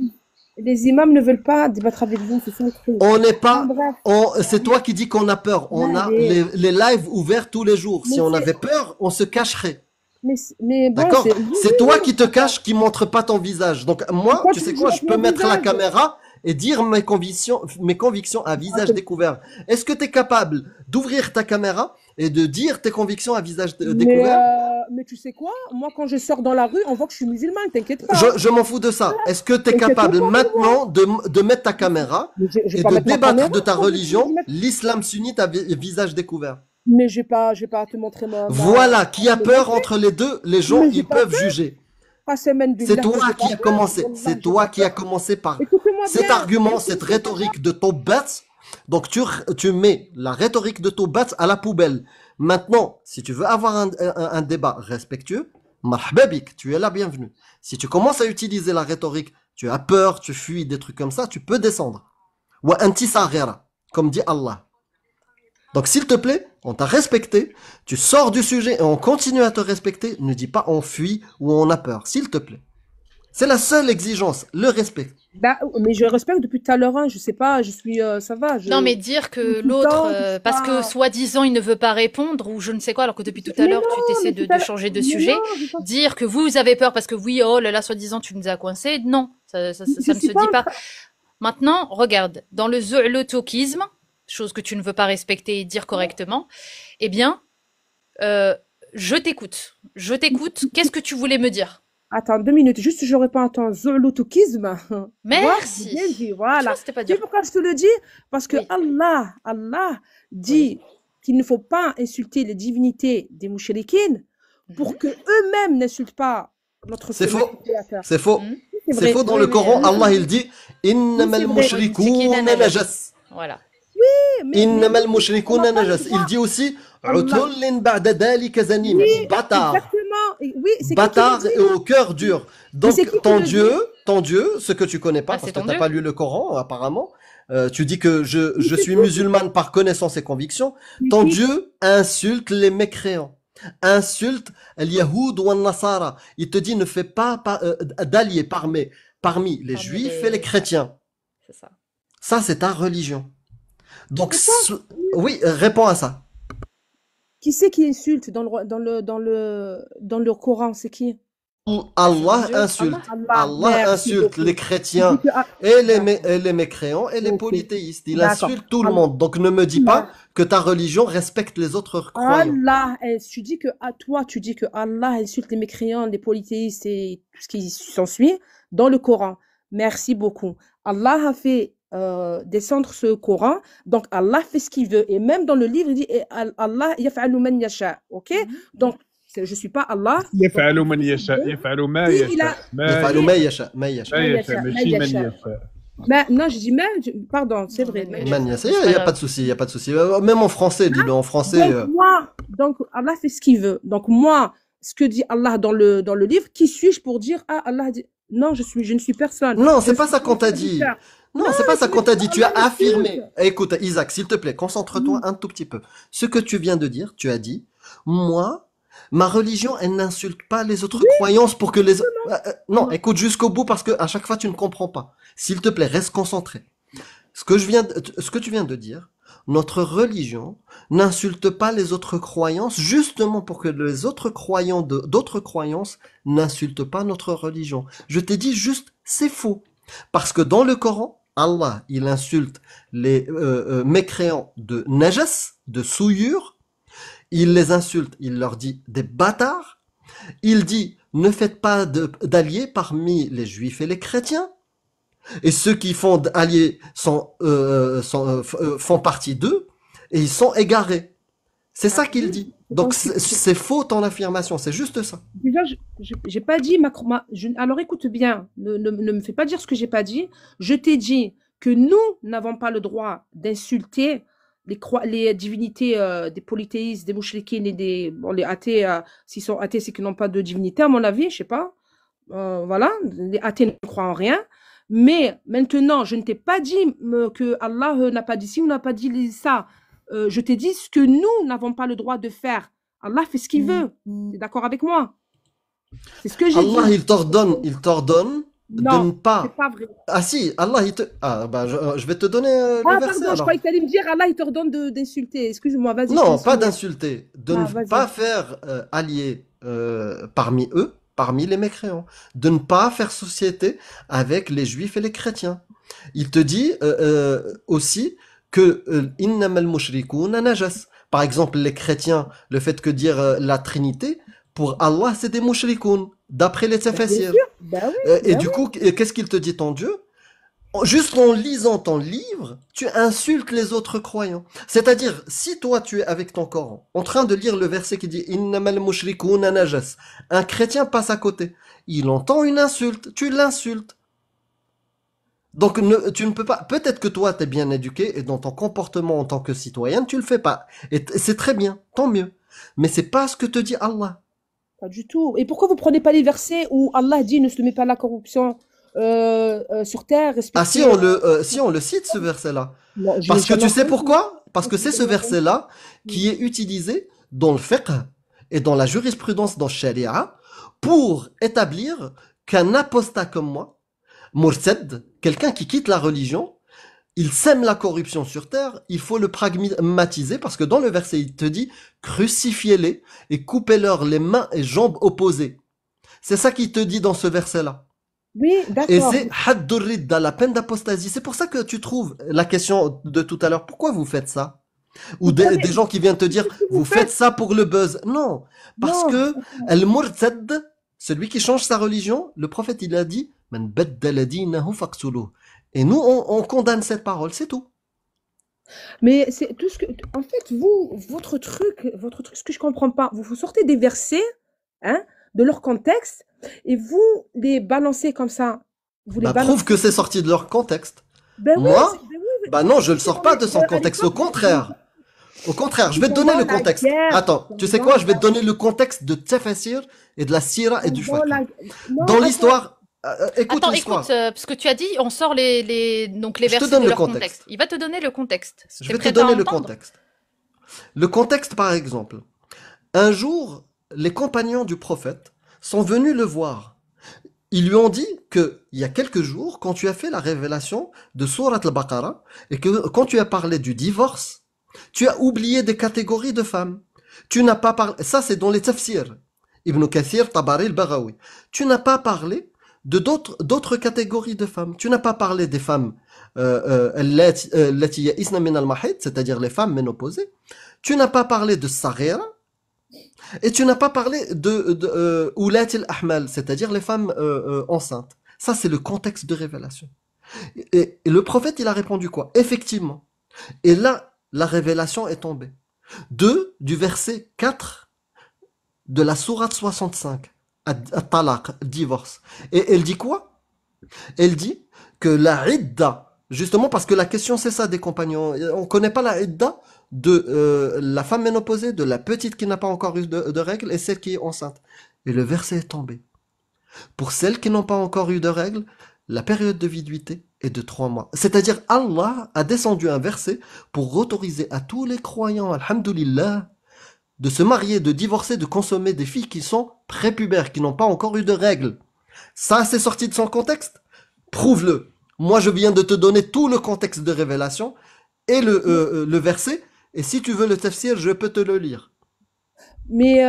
Les imams ne veulent pas débattre avec vous, c'est ça le truc. On n'est pas, Bref. c'est toi qui dis qu'on a peur. On a Ouais, les lives ouverts tous les jours. mais Si on c'est- avait peur, on se cacherait. mais bon, D'accord? c'est... C'est toi qui te caches, qui montre pas ton visage. Donc moi, Pourquoi tu tu sais dis quoi, avec je peux mon mettre la visage? caméra et dire mes convictions à visage Ok. découvert. Est-ce que tu es capable d'ouvrir ta caméra et de dire tes convictions à visage Mais, découvert? mais tu sais quoi? Moi, quand je sors dans la rue, on voit que je suis musulmane, t'inquiète pas. Je m'en fous de ça. Est-ce que tu es T'inquiète capable pas, maintenant de mettre ta caméra Mais je vais et pas de mettre ma débattre caméra, de ta pourquoi je vais religion, mettre- l'islam sunnite à visage découvert? Mais je vais pas te montrer Voilà, qui a me peur montrer. entre les deux, les gens, Mais j'ai ils pas peuvent juger. Ah, semaine C'est billah, toi moi, j'ai qui pas a peur. commencé, Wallah, c'est j'ai toi pas qui a peur. commencé par Écoutez-moi cet bien. argument, cette rhétorique de Tobats. Donc tu mets la rhétorique de Tobats à la poubelle. Maintenant, si tu veux avoir un débat respectueux, marhaba bik, tu es la bienvenue. Si tu commences à utiliser la rhétorique, tu as peur, tu fuis, des trucs comme ça, tu peux descendre. Wa anti saghira, comme dit Allah. Donc s'il te plaît, on t'a respecté, tu sors du sujet et on continue à te respecter, ne dis pas on fuit ou on a peur, s'il te plaît. C'est la seule exigence, le respect. Bah, mais je respecte depuis tout à l'heure, hein. Je sais pas, je suis, ça va. Non, mais dire que tout le l'autre, temps, je sais parce pas. que soi-disant il ne veut pas répondre ou je ne sais quoi, alors que depuis tout à Mais l'heure non, tu t'essaies mais tout à de l'heure- changer de mais sujet, non, je pense- dire que vous avez peur parce que oui, oh là là, soi-disant tu nous as coincés, non, ça je ne suis se pas dit en pas. train- Maintenant, regarde, dans le zoolotokisme, chose que tu ne veux pas respecter et dire correctement, eh bien, je t'écoute. Je t'écoute. Qu'est-ce que tu voulais me dire? Attends, 2 minutes, juste je réponds à ton zoolotokisme. Merci. Bien dit, Tu voilà. vois, c'était pas Tu sais dur. pourquoi je te le dis? Parce que Oui. Allah dit qu'il ne faut pas insulter les divinités des mouchriquines pour Mhm. que eux-mêmes n'insultent pas notre C'est faux. Créateur. C'est faux. Mhm. C'est C'est vrai. faux dans Oui, le oui, Coran, oui. Allah il dit Innamal Oui, c'est vrai. mushrikouna najas. Voilà. Mais Innamal mushrikouna on n'a pas le najas. droit. Il dit aussi Allah. Utullin ba'da dhalika zanim. Oui, Bâtard. exactement. Et oui, c'est qui Bâtard qui le et dit? au cœur dur. Donc c'est qui ton le Dieu, ce que tu connais pas Ah, parce c'est que ton t'as Dieu. pas lu le Coran apparemment, tu dis que je suis musulmane par connaissance et conviction. Ton Dieu insulte les mécréants, insulte les Yahoud ou les Nasara. Il te dit ne fais pas d'alliés parmi les Parmi Juifs les- et les chrétiens. C'est ça. Ça c'est ta religion. Donc C'est oui, réponds à ça. Qui c'est qui insulte dans le Coran? C'est qui? Allah Dieu. insulte. Allah, Allah merci insulte beaucoup. les Tu dis chrétiens que ah, et d'accord. et les mécréants et les Ok. polythéistes. Il D'accord. insulte tout le Allah, monde. Donc ne me dis pas Allah, que ta religion respecte les autres croyants. tu dis que à toi, tu dis que Allah insulte les mécréants, les polythéistes et tout ce qui s'ensuit dans le Coran. Merci beaucoup. Allah a fait descendre ce Coran, donc Allah fait ce qu'il veut. Et même dans le livre, il dit et Allah yaf'alu man yasha. Ok? Donc je suis pas Allah. Donc يفعل il من fait ce qu'il يشاء veut. يفعل ما Si il a يشاء ما يفعل يشاء ما يشاء ما يشاء ما man يشاء yasha, man ماشي من yasha. يشاء. Non, j'ai dit man, pardon, c'est Non, vrai, mais man yasha. Man yasha. yasha. C'est Il pas n'y a pas grave. de souci, il n'y a pas de souci. Même en français, dis-le en français. Donc Allah fait ce qu'il veut. Donc moi, ce que dit Allah dans le livre, qui suis-je pour dire ah Allah dit non, je ne suis personne. Non, Je c'est pas suis ça qu'on t'a dit. serviteur. Non, c'est pas ça Tu qu'on me t'a dis dit. Tu as Allah affirmé. m'insulte. Écoute, Isaac, s'il te plaît, concentre-toi un tout petit peu. Ce que tu viens de dire, tu as dit, moi, ma religion, elle n'insulte pas les autres croyances pour que les... non, Non. écoute jusqu'au bout parce que à chaque fois, tu ne comprends pas. S'il te plaît, reste concentré. Ce que tu viens de dire, notre religion n'insulte pas les autres croyances justement pour que les autres croyants d'autres croyances n'insultent pas notre religion. Je t'ai dit juste, c'est faux. Parce que dans le Coran, Allah, il insulte les mécréants de najas, de souillure. Il les insulte, il leur dit des bâtards. Il dit, ne faites pas d'alliés parmi les juifs et les chrétiens. Et ceux qui font alliés font partie d'eux et ils sont égarés. C'est ça qu'il dit. Donc c'est faux ton affirmation, c'est juste ça. Déjà, j'ai pas dit alors écoute bien, ne me fais pas dire ce que j'ai pas dit. Je t'ai dit que nous n'avons pas le droit d'insulter les divinités des polythéistes, des mouchriquines et les athées. S'ils sont athées, c'est qu'ils n'ont pas de divinité, à mon avis, je sais pas. Voilà, les athées ne croient en rien. Mais maintenant, je ne t'ai pas dit que Allah n'a pas dit ci ou n'a pas dit ça. Je t'ai dit ce que nous n'avons pas le droit de faire. Allah fait ce qu'il veut. Tu es d'accord avec moi? C'est ce que j'ai dit. Allah, il t'ordonne de Non, ne pas... c'est pas vrai. Ah si, Allah, il te... Ah, bah, je vais te donner le Ah, verset pardon, je alors. croyais que tu allais me dire Allah, il t'ordonne d'insulter. Excuse-moi, vas-y. Non, je pas te suis. d'insulter, de Ah, ne vas-y. pas faire allier parmi eux, parmi les mécréants, de ne pas faire société avec les juifs et les chrétiens. Il te dit aussi que innamal mushrikouna najas. Par exemple, les chrétiens, le fait que dire la Trinité, pour Allah, c'est des mushrikoun, d'après les Bien tafasirs. sûr. Ben oui, Et ben du oui. coup, qu'est-ce qu'il te dit ton Dieu? Juste en lisant ton livre, tu insultes les autres croyants. C'est-à-dire, si toi tu es avec ton Coran, en train de lire le verset qui dit Innamal mushrikouna najas, un chrétien passe à côté. Il entend une insulte, tu l'insultes. Donc tu ne peux pas. Peut-être que toi t'es bien éduqué et dans ton comportement en tant que citoyen, tu le fais pas. Et c'est très bien, tant mieux. Mais c'est pas ce que te dit Allah. Pas du tout. Et pourquoi vous prenez pas les versets où Allah dit ne se met pas la corruption sur terre, Ah si respectez. si on le cite ce verset-là. Non, je l'ai Parce que jamais tu sais entendu. pourquoi? Parce que c'est ce verset-là qui est utilisé dans le fiqh et dans la jurisprudence dans le sharia pour établir qu'un apostat comme moi, murtad, quelqu'un qui quitte la religion, il sème la corruption sur terre, il faut le pragmatiser parce que dans le verset il te dit crucifiez-les et coupez-leur les mains et jambes opposées. C'est ça qu'il te dit dans ce verset-là. Oui, Et d'accord. c'est haddur ridda, la peine d'apostasie. C'est pour ça que tu trouves la question de tout à l'heure. Pourquoi vous faites ça? Ou Vous prenez. des gens qui viennent te dire, Qu'est-ce que vous vous faites faites? ça pour le buzz. Non, parce Non. que al-murtad, celui qui change sa religion, le prophète il a dit, man baddala dinahu faqtuluh. Et nous on condamne cette parole, c'est tout. Mais c'est tout ce que. En fait, votre truc, ce que je comprends pas, vous sortez des versets, hein, de leur contexte, et vous les balancez comme ça. Vous les Bah balancez. prouve que c'est sorti de leur contexte. Ben oui, Moi, ben oui, bah non, je le sors pas de son contexte. Au contraire. Au contraire, je vais te donner le pendant la contexte. guerre, Attends, tu sais quoi? Je vais te donner le contexte de Tafasir et de la Sira et du pendant Fiqh. la- Non, Dans attends. l'histoire, écoute Attends, l'histoire. écoute, parce que tu as dit, on sort donc les Je te versets donne de le leur contexte. contexte. Il va te donner le contexte. Je T'es vais te prêt à donner le entendre? contexte. Le contexte, par exemple. Un jour, les compagnons du prophète sont venus le voir. Ils lui ont dit que, il y a quelques jours, quand tu as fait la révélation de Surat al-Baqarah, et que quand tu as parlé du divorce, tu as oublié des catégories de femmes. Tu n'as pas parlé, ça c'est dans les tafsirs. Ibn Kathir, Tabari, al-Baghawi. Tu n'as pas parlé de d'autres catégories de femmes. Tu n'as pas parlé des femmes allati ya'isna min al-mahid, c'est-à-dire les femmes ménopausées. Tu n'as pas parlé de Saghira et tu n'as pas parlé de Ulat al-Ahmal, c'est-à-dire les femmes enceintes. Ça, c'est le contexte de révélation. Et le prophète, il a répondu quoi? Effectivement. Et là, la révélation est tombée. Du verset 4 de la sourate 65, At-Talaq, divorce. Et elle dit quoi? Elle dit que la idda, justement parce que la question c'est ça des compagnons, on connaît pas la idda de la femme ménopausée, de la petite qui n'a pas encore eu de règles et celle qui est enceinte. Et le verset est tombé. Pour celles qui n'ont pas encore eu de règles, la période de viduité est de 3 mois. C'est-à-dire Allah a descendu un verset pour autoriser à tous les croyants, alhamdoulilah, de se marier, de divorcer, de consommer des filles qui sont prépubères, qui n'ont pas encore eu de règles. Ça, c'est sorti de son contexte. Prouve-le. Moi, je viens de te donner tout le contexte de révélation et le verset. Et si tu veux le tafsir, je peux te le lire. Mais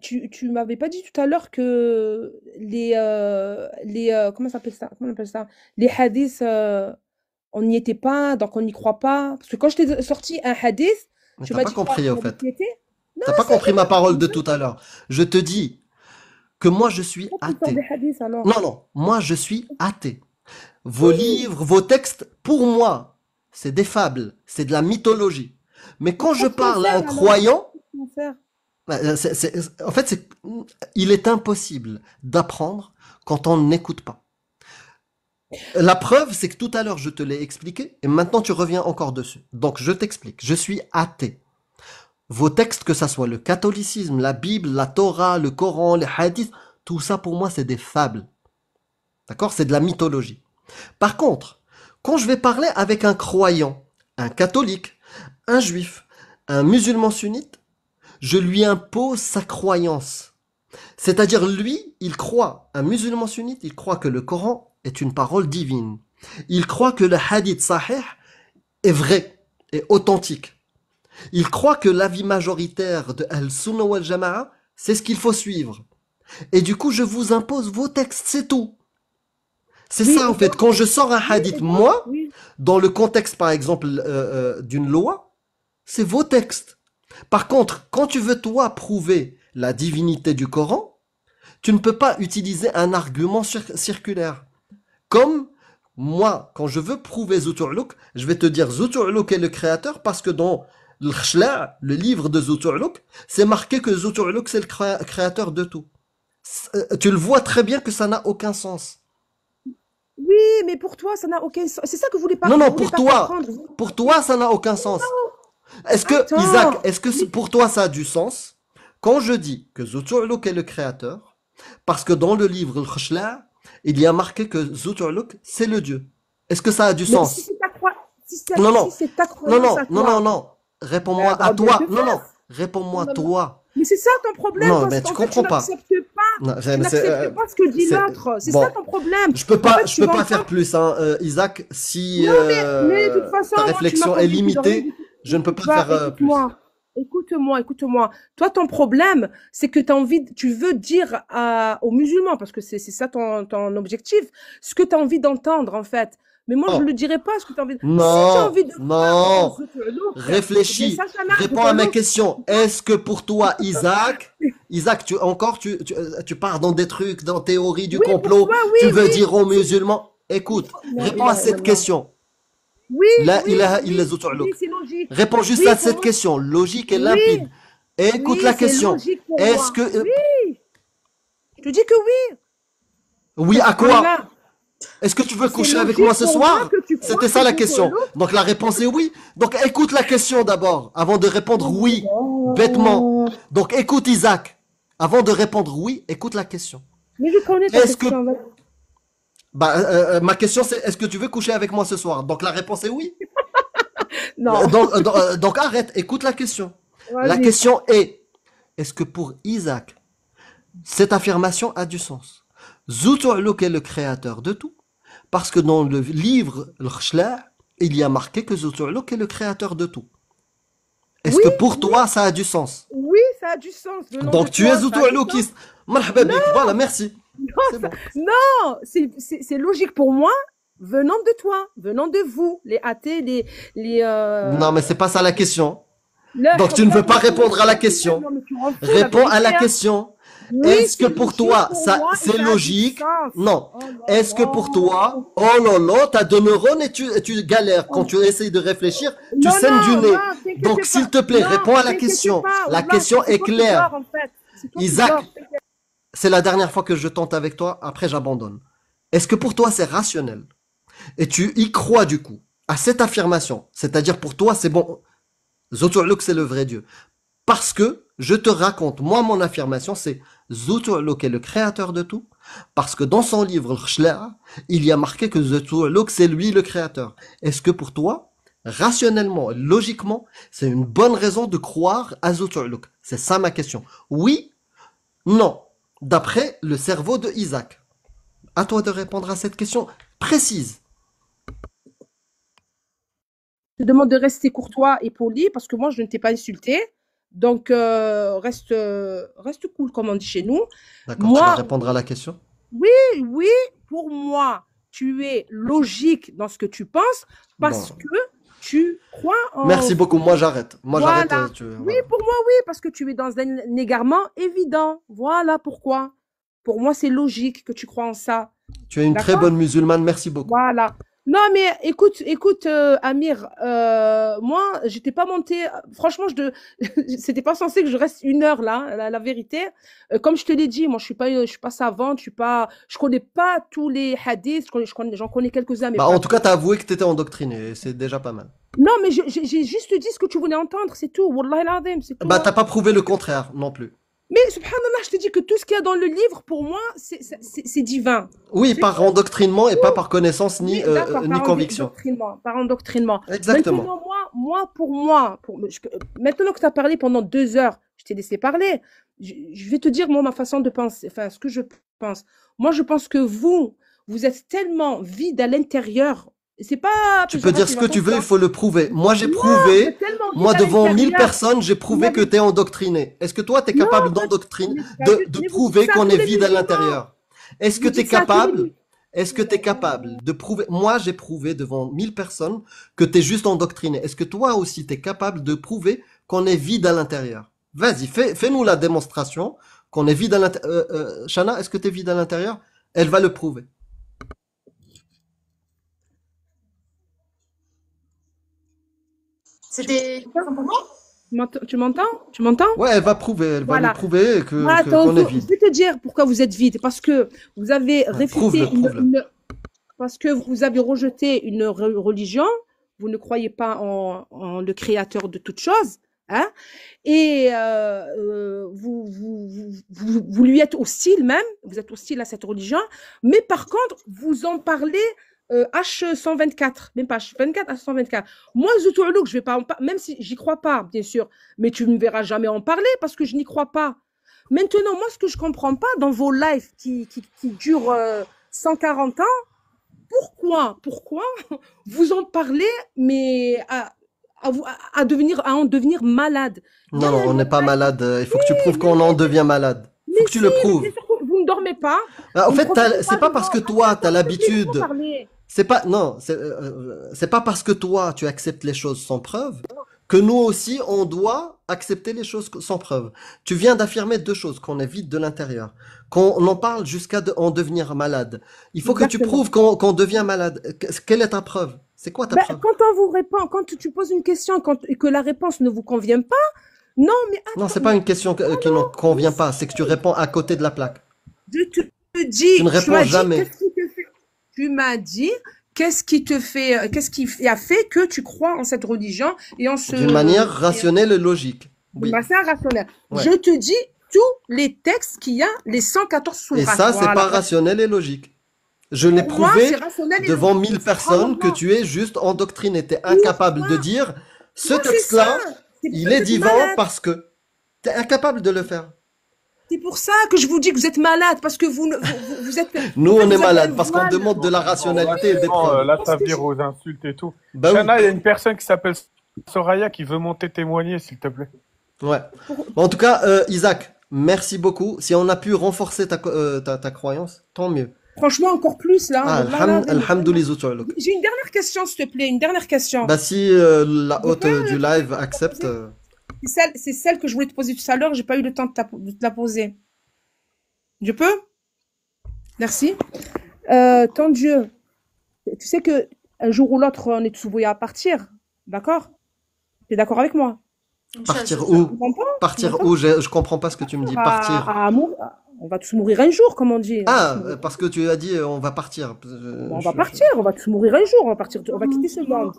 tu m'avais pas dit tout à l'heure que comment ça s'appelle ça? Comment on appelle ça? Les hadiths, on n'y était pas, donc on n'y croit pas. Parce que quand je t'ai sorti un hadith, Mais tu t'as m'as pas dit quoi? compris, On au fait. y était? Non, T'as pas c'est compris ma parole de tout à l'heure. Je te dis que moi, je suis pourquoi tu sors athée. des hadiths alors? Non, non, moi, je suis athée. Vos livres, vos textes, pour moi, c'est des fables, c'est de la mythologie. Mais quand je Pourquoi tu en parle à un sers alors? croyant, Pourquoi tu en sers? en fait, il est impossible d'apprendre quand on n'écoute pas. La preuve, c'est que tout à l'heure, je te l'ai expliqué, et maintenant tu reviens encore dessus. Donc, je t'explique. Je suis athée. Vos textes, que ça soit le catholicisme, la Bible, la Torah, le Coran, les hadiths, tout ça pour moi, c'est des fables. D'accord? C'est de la mythologie. Par contre, quand je vais parler avec un croyant, un catholique, un juif, un musulman sunnite, je lui impose sa croyance. C'est-à-dire, lui, il croit, un musulman sunnite, il croit que le Coran est une parole divine. Il croit que le hadith sahih est vrai et authentique. Il croit que l'avis majoritaire de Al-Sunnah wal Jama'a, c'est ce qu'il faut suivre. Et du coup, je vous impose vos textes, c'est tout. C'est Oui, ça, en fait. Quand je sors un oui, hadith, et moi, oui. dans le contexte, par exemple, d'une loi, c'est vos textes. Par contre, quand tu veux, toi, prouver la divinité du Coran, tu ne peux pas utiliser un argument circulaire. Comme moi, quand je veux prouver Zutu'luk, je vais te dire Zutu'luk est le créateur parce que dans le Khshla', le livre de Zutu'luk, c'est marqué que Zutu'luk c'est le créateur de tout. Tu le vois très bien que ça n'a aucun sens. Oui, mais pour toi, ça n'a aucun sens. C'est ça que vous voulez pas, Non, vous non, voulez pas comprendre. pour toi, ça n'a aucun sens. Est-ce que, Attends. Isaac, est-ce que pour toi ça a du sens quand je dis que Zutu'luk est le créateur, parce que dans le livre le Khshla', il y a marqué que Zutu'luk c'est le Dieu. Est-ce que ça a du Mais sens? si c'est ta Non, non, si c'est ta non, croyance non, à non, toi, non, non. Réponds-moi bah, à bien toi. te Non, non. faire. Réponds-moi Non, non. toi. Mais c'est ça ton problème, Non, toi, mais c'est tu qu'en fait, comprends pas. n'acceptes pas. Non, Tu mais n'acceptes pas ce que dit c'est- l'autre. C'est bon. ça ton problème. Je peux En pas, fait, je tu peux vas pas faire entendre. plus, hein, Isaac. Si Non, mais de toute façon, ta moi, tu m'as réflexion pas est dit que tu dois rien limitée, du tout. je ne peux pas Tu vois, faire plus. écoute-moi. Toi, ton problème, c'est que tu veux dire aux musulmans, parce que c'est ça ton objectif, ce que tu as envie d'entendre, en fait. Mais moi, je Non. ne le dirais pas ce que tu as envie de... Si tu as Non, envie de non. eh Réfléchis. bien, ça n'a Réponds à ma Zutu'luk. question. Est-ce que pour toi, Isaac, tu pars dans des trucs, dans théorie du Oui, pour complot, toi, tu oui, veux oui. dire aux musulmans, écoute, Non, réponds à cette question. Oui, La oui, ilaha illa oui, Zutu'luk. oui, c'est logique. Réponds juste Oui, à pour cette moi, question, logique et oui, limpide. Et écoute oui, la c'est question. logique pour Est-ce moi. que Oui, je te dis que oui. oui à quoi? Voilà. Est-ce que tu veux C'est coucher avec moi logique ce pour moi soir? que tu crois C'était ça que la question. Zutu'luk... Donc la réponse est oui. Donc écoute la question d'abord, avant de répondre oui, bêtement. Oh. Donc écoute Isaac, avant de répondre oui, écoute la question. Mais je connais ta Est-ce que question. ma question c'est est-ce que tu veux coucher avec moi ce soir? Donc la réponse est oui. Non, Donc arrête, écoute la question. La vas-y. question est-ce que pour Isaac, cette affirmation a du sens? Zutu'luk est le créateur de tout. Parce que dans le livre, le Khshla', il y a marqué que Zutu'luk est le créateur de tout. Est-ce Oui, que pour toi, ça a du sens? oui, ça a du sens. Venant Donc de tu toi, es ça a du sens. auto-loquiste. Marhaba bik. Voilà, merci. C'est bon. Non, c'est logique pour moi, venant de toi, venant de vous, les athées, les Non, mais c'est pas ça la question. la Donc tu ne veux pas hawla répondre à la question. Non, mais tu rends fou, la Réponds à la vérité, hein. question. Oui, Est-ce que c'est pour logique toi, pour ça, moi et c'est ça a du logique? sens. Non. Oh là Est-ce que pour toi, oh là là, t'as deux neurones et tu galères. Quand tu essayes de réfléchir, tu Non, saignes du non, nez. non, t'inquiète Donc, pas. s'il te plaît, Non, réponds à la t'inquiète question. pas. La Wallah, question c'est est toi qui claire. dors, en fait. C'est toi qui Isaac, dors. c'est la dernière fois que je tente avec toi. Après, j'abandonne. Est-ce que pour toi, c'est rationnel? Et tu y crois du coup à cette affirmation. C'est-à-dire pour toi, c'est bon. Zotourlouk, c'est le vrai Dieu. Parce que je te raconte, moi, mon affirmation, c'est Zotourlouk est le créateur de tout. Parce que dans son livre, L'Khshla, il y a marqué que Zotourlouk, c'est lui le créateur. Est-ce que pour toi, rationnellement, logiquement, c'est une bonne raison de croire à Zotourlouk? C'est ça ma question. Oui, non. D'après le cerveau de Isaac. À toi de répondre à cette question précise. Je te demande de rester courtois et poli parce que moi, je ne t'ai pas insulté. Donc, reste cool, comme on dit chez nous. D'accord, tu vas Moi, répondre à la question? oui, pour moi, tu es logique dans ce que tu penses parce Bon. que tu crois en... Merci beaucoup, moi j'arrête. Moi Voilà. j'arrête. Oui, Voilà. pour moi, oui, parce que tu es dans un égarement évident. Voilà pourquoi. Pour moi, c'est logique que tu crois en ça. Tu es une très D'accord? bonne musulmane, merci beaucoup. Voilà. Non, mais écoute, Amir, moi, j'étais pas montée. Franchement, c'était pas censé que je reste 1 heure là, la vérité. Comme je te l'ai dit, moi, je suis pas savante, je connais pas tous les hadiths, j'en connais quelques-uns, mais Bah, pas en tout cas, tous. t'as avoué que t'étais endoctriné, et c'est déjà pas mal. Non, mais j'ai juste dit ce que tu voulais entendre, c'est tout. Wallah al-azim, c'est tout. Bah, Hein. t'as pas prouvé le contraire non plus. Mais subhanallah, je te dis que tout ce qu'il y a dans le livre, pour moi, c'est divin. Oui, C'est par endoctrinement et pas par connaissance Oui, d'accord, ni conviction. par endoctrinement. Exactement. Maintenant, maintenant que tu as parlé pendant 2 heures, je t'ai laissé parler. Je vais te dire, moi, ma façon de penser, enfin, ce que je pense. Moi, je pense que vous êtes tellement vide à l'intérieur. C'est pas Tu peux dire ce que tu veux, il faut le prouver. Moi, j'ai Vous prouvé, êtes tellement moi, vide à devant 1000 l'intérieur. personnes, j'ai prouvé Non, que mais- t'es endoctriné. Est-ce que toi, t'es Non, capable pas- d'endoctriner, mais de vous dites prouver ça à qu'on tous est les vide à musulmans. l'intérieur? Est-ce que Vous t'es dites ça à tous les capable, musulmans. est-ce que t'es capable de prouver, moi, j'ai prouvé devant 1000 personnes que t'es juste endoctriné. Est-ce que toi aussi, t'es capable de prouver qu'on est vide à l'intérieur? Vas-y, fais-nous la démonstration qu'on est vide à l'intérieur. Shana, est-ce que t'es vide à l'intérieur? Elle va le prouver. C'était pour moi? Tu m'entends? Tu m'entends? Ouais, elle va prouver, elle va Voilà. nous prouver Voilà, qu'on est je vide. vais te dire pourquoi vous êtes vide. Parce que vous avez réfuté prouve-le. parce que vous avez rejeté une religion. Vous ne croyez pas en le créateur de toutes choses. Hein? Et vous lui êtes hostile même. Vous êtes hostile à cette religion. Mais par contre, vous en parlez H124, même pas H24, H124. Moi, Zoutoulouk, je vais pas en parler, même si j'y crois pas, bien sûr, mais tu ne me verras jamais en parler parce que je n'y crois pas. Maintenant, moi, ce que je comprends pas dans vos lives qui durent 140 ans, pourquoi vous en parlez, mais à en devenir malade? Non, non, on n'est pas malade. Il faut que tu prouves qu'on en devient malade. Il faut que tu le prouves. bien sûr que vous ne dormez pas. Bah, en Vous fait, ne profitez c'est pas parce que toi, t'as l'habitude. laissez-moi parler. C'est pas, non, c'est pas parce que toi, tu acceptes les choses sans preuve que nous aussi, on doit accepter les choses sans preuve. Tu viens d'affirmer deux choses, qu'on est vide de l'intérieur, qu'on en parle jusqu'à en devenir malade. Il faut que tu Exactement. prouves qu'on devient malade. Quelle est ta preuve? C'est quoi ta Ben, preuve? quand on vous répond, quand tu poses une question et que la réponse ne vous convient pas, non, mais Non, c'est attends, pas une question qui ne convient pas, c'est que tu réponds à côté de la plaque. je te dis, Tu ne réponds m'as dit, jamais. qu'est-ce qui te fait, tu m'as dit, qu'est-ce qui a fait que tu crois en cette religion et en ce, D'une manière rationnelle et logique. Oui. de manière rationnelle. Ouais. Je te dis tous les textes qu'il y a, les 114 sourates. Et ça, c'est Voilà. pas rationnel et logique. Je l'ai Pour moi, prouvé c'est rationnel et devant logique. 1000 personnes que Subhanallah. tu es juste endoctriné. Tu es incapable de dire ce Moi, c'est texte-là, ça. C'est pour il ça est que tu es divin malade. parce que tu es incapable de le faire. C'est pour ça que je vous dis que vous êtes malade, parce que vous êtes... Nous, en fait, on est vous avez malade un parce qu'on voile. demande de la rationalité et des Franchement, preuves. là, ça vire aux insultes et tout. Bah oui. Shana, il y a une personne qui s'appelle Soraya qui veut monter témoigner, s'il te plaît. Ouais. Pour- Bon, en tout cas, Isaac, merci beaucoup. Si on a pu renforcer ta croyance, tant mieux. Franchement, encore plus là. Ah, Wallah là, alhamdoulilah. j'ai une dernière question, s'il te plaît, une dernière question. Bah, si la Je hôte peux du live te la accepte. poser? C'est celle que je voulais te poser tout à l'heure, j'ai pas eu le temps de te la poser. Je peux? Merci. Ton Dieu, tu sais que un jour ou l'autre, on est tous voués à partir, d'accord? Tu es d'accord avec moi? Partir Inch'Allah. Tu où? comprends pas? Tu Partir comprends où? Je comprends pas ce que tu me dis. Partir. On va tous mourir un jour, comme on dit. On va tous Ah, mourir. parce que tu as dit on va partir. On va partir, on va tous mourir un jour, on va partir, on va quitter ce monde.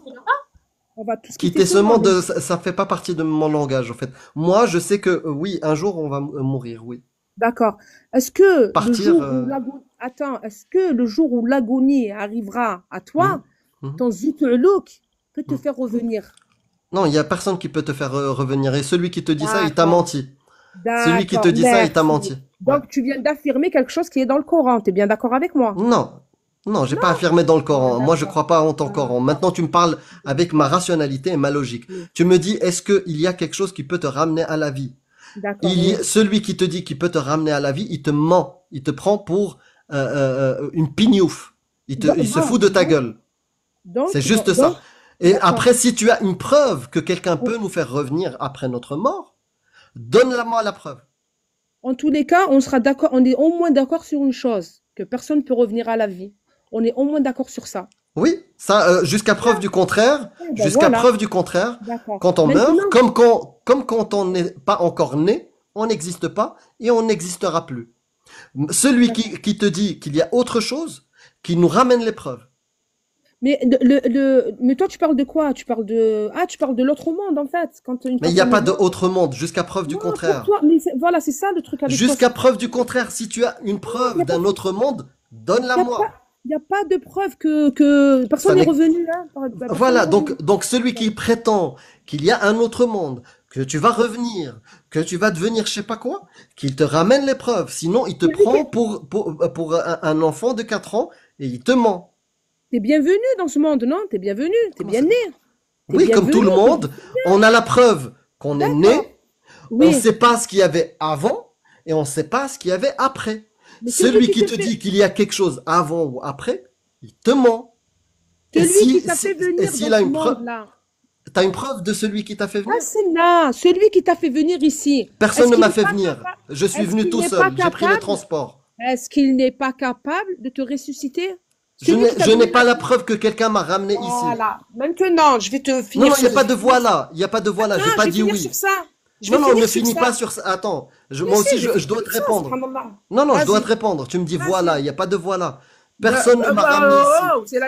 On va tous quitter Quitter ce ce monde, monde. ça fait pas partie de mon langage en fait. Moi, je sais que oui, un jour on va mourir, oui. D'accord. Est-ce que le Partir. jour où l'agonie, attends, est-ce que le jour où l'agonie arrivera à toi, Mhm. ton Zutuluk peut te Mhm. faire revenir? Non, il y a personne qui peut te faire revenir. Et celui qui te dit ça, il t'a D'accord. menti. Celui qui te D'accord, dit ça, il t'a merci. menti. Ouais. Donc, tu viens d'affirmer quelque chose qui est dans le Coran. Tu es bien d'accord avec moi? Non, non, j'ai pas affirmé dans le Coran. Moi, je D'accord. crois pas en ton Coran. Maintenant, tu me parles avec ma rationalité et ma logique. Oui. Tu me dis, est-ce qu'il y a quelque chose qui peut te ramener à la vie? D'accord, Il y oui. celui qui te dit qu'il peut te ramener à la vie, il te ment. Il te prend pour une pignouf. Il se fout de ta gueule. C'est juste Donc, ça. Et d'accord. après, si tu as une preuve que quelqu'un peut nous faire revenir après notre mort, donne-la-moi la preuve. En tous les cas, on sera d'accord, on est au moins d'accord sur une chose, que personne ne peut revenir à la vie. On est au moins d'accord sur ça. Oui, ça, jusqu'à preuve du contraire, Eh ben jusqu'à voilà, preuve du contraire, d'accord. quand on meurt, Maintenant, comme quand on n'est pas encore né, on n'existe pas et on n'existera plus. Celui qui te dit qu'il y a autre chose, qui nous ramène les preuves. mais mais toi, tu parles de quoi? Tu parles de l'autre monde, en fait. Quand une Mais il n'y a personne pas est de morte. autre monde, jusqu'à preuve du Non, pour contraire. toi, mais voilà, c'est ça le truc avec toi. Jusqu'à preuve du contraire, si tu as une Il preuve n'y a pas, d'un autre monde, y a donne-la-moi. pas, y a pas de preuve que Ça personne n'est n'est revenu, hein. Personne Voilà, n'est revenu. donc celui qui prétend qu'il y a un autre monde, que tu vas revenir, que tu vas devenir je sais pas quoi, qu'il te ramène les preuves. Sinon, il te Celui qui, prend pour un enfant de 4 ans et il te ment. t'es bienvenu dans ce monde, non? T'es bienvenu, t'es Comment bien ça? né. T'es Oui, comme tout bienvenu, le t'es monde, on a la preuve qu'on est d'accord. né, on ne Oui, sait pas ce qu'il y avait avant et on ne sait pas ce qu'il y avait après. mais celui Celui qui qui te te fait, dit qu'il y a quelque chose avant ou après, il te ment. Et celui qui si, t'a fait et venir s'il dans a ce une preuve, monde-là, t'as une preuve de celui qui t'a fait ah, venir? c'est là, celui qui t'a fait venir ici, Personne est-ce ne qu'il m'a n'est fait pas venir. capable, Je suis est-ce venu qu'il tout n'est pas seul. J'ai pris les capable, transports. est-ce qu'il n'est pas capable de te ressusciter? Je Celui qui t'a je n'ai donné pas la la preuve que quelqu'un m'a ramené ici. Voilà. Maintenant, je vais te Non, finir non, il n'y a sur... pas de voilà. Il n'y a pas de voilà. J'ai Attends, pas je vais dit finir oui. sur ça. Je Non, vais non, finir ne sur finis pas ça. sur ça. Attends, Mais moi aussi, si, je vais je dois finir te sur ça, répondre. subhanallah. Non, non, je dois te Vas-y, répondre. Tu me dis vas-y. voilà. Il n'y a pas de voilà. Personne ne m'a ramené ici. C'est Non,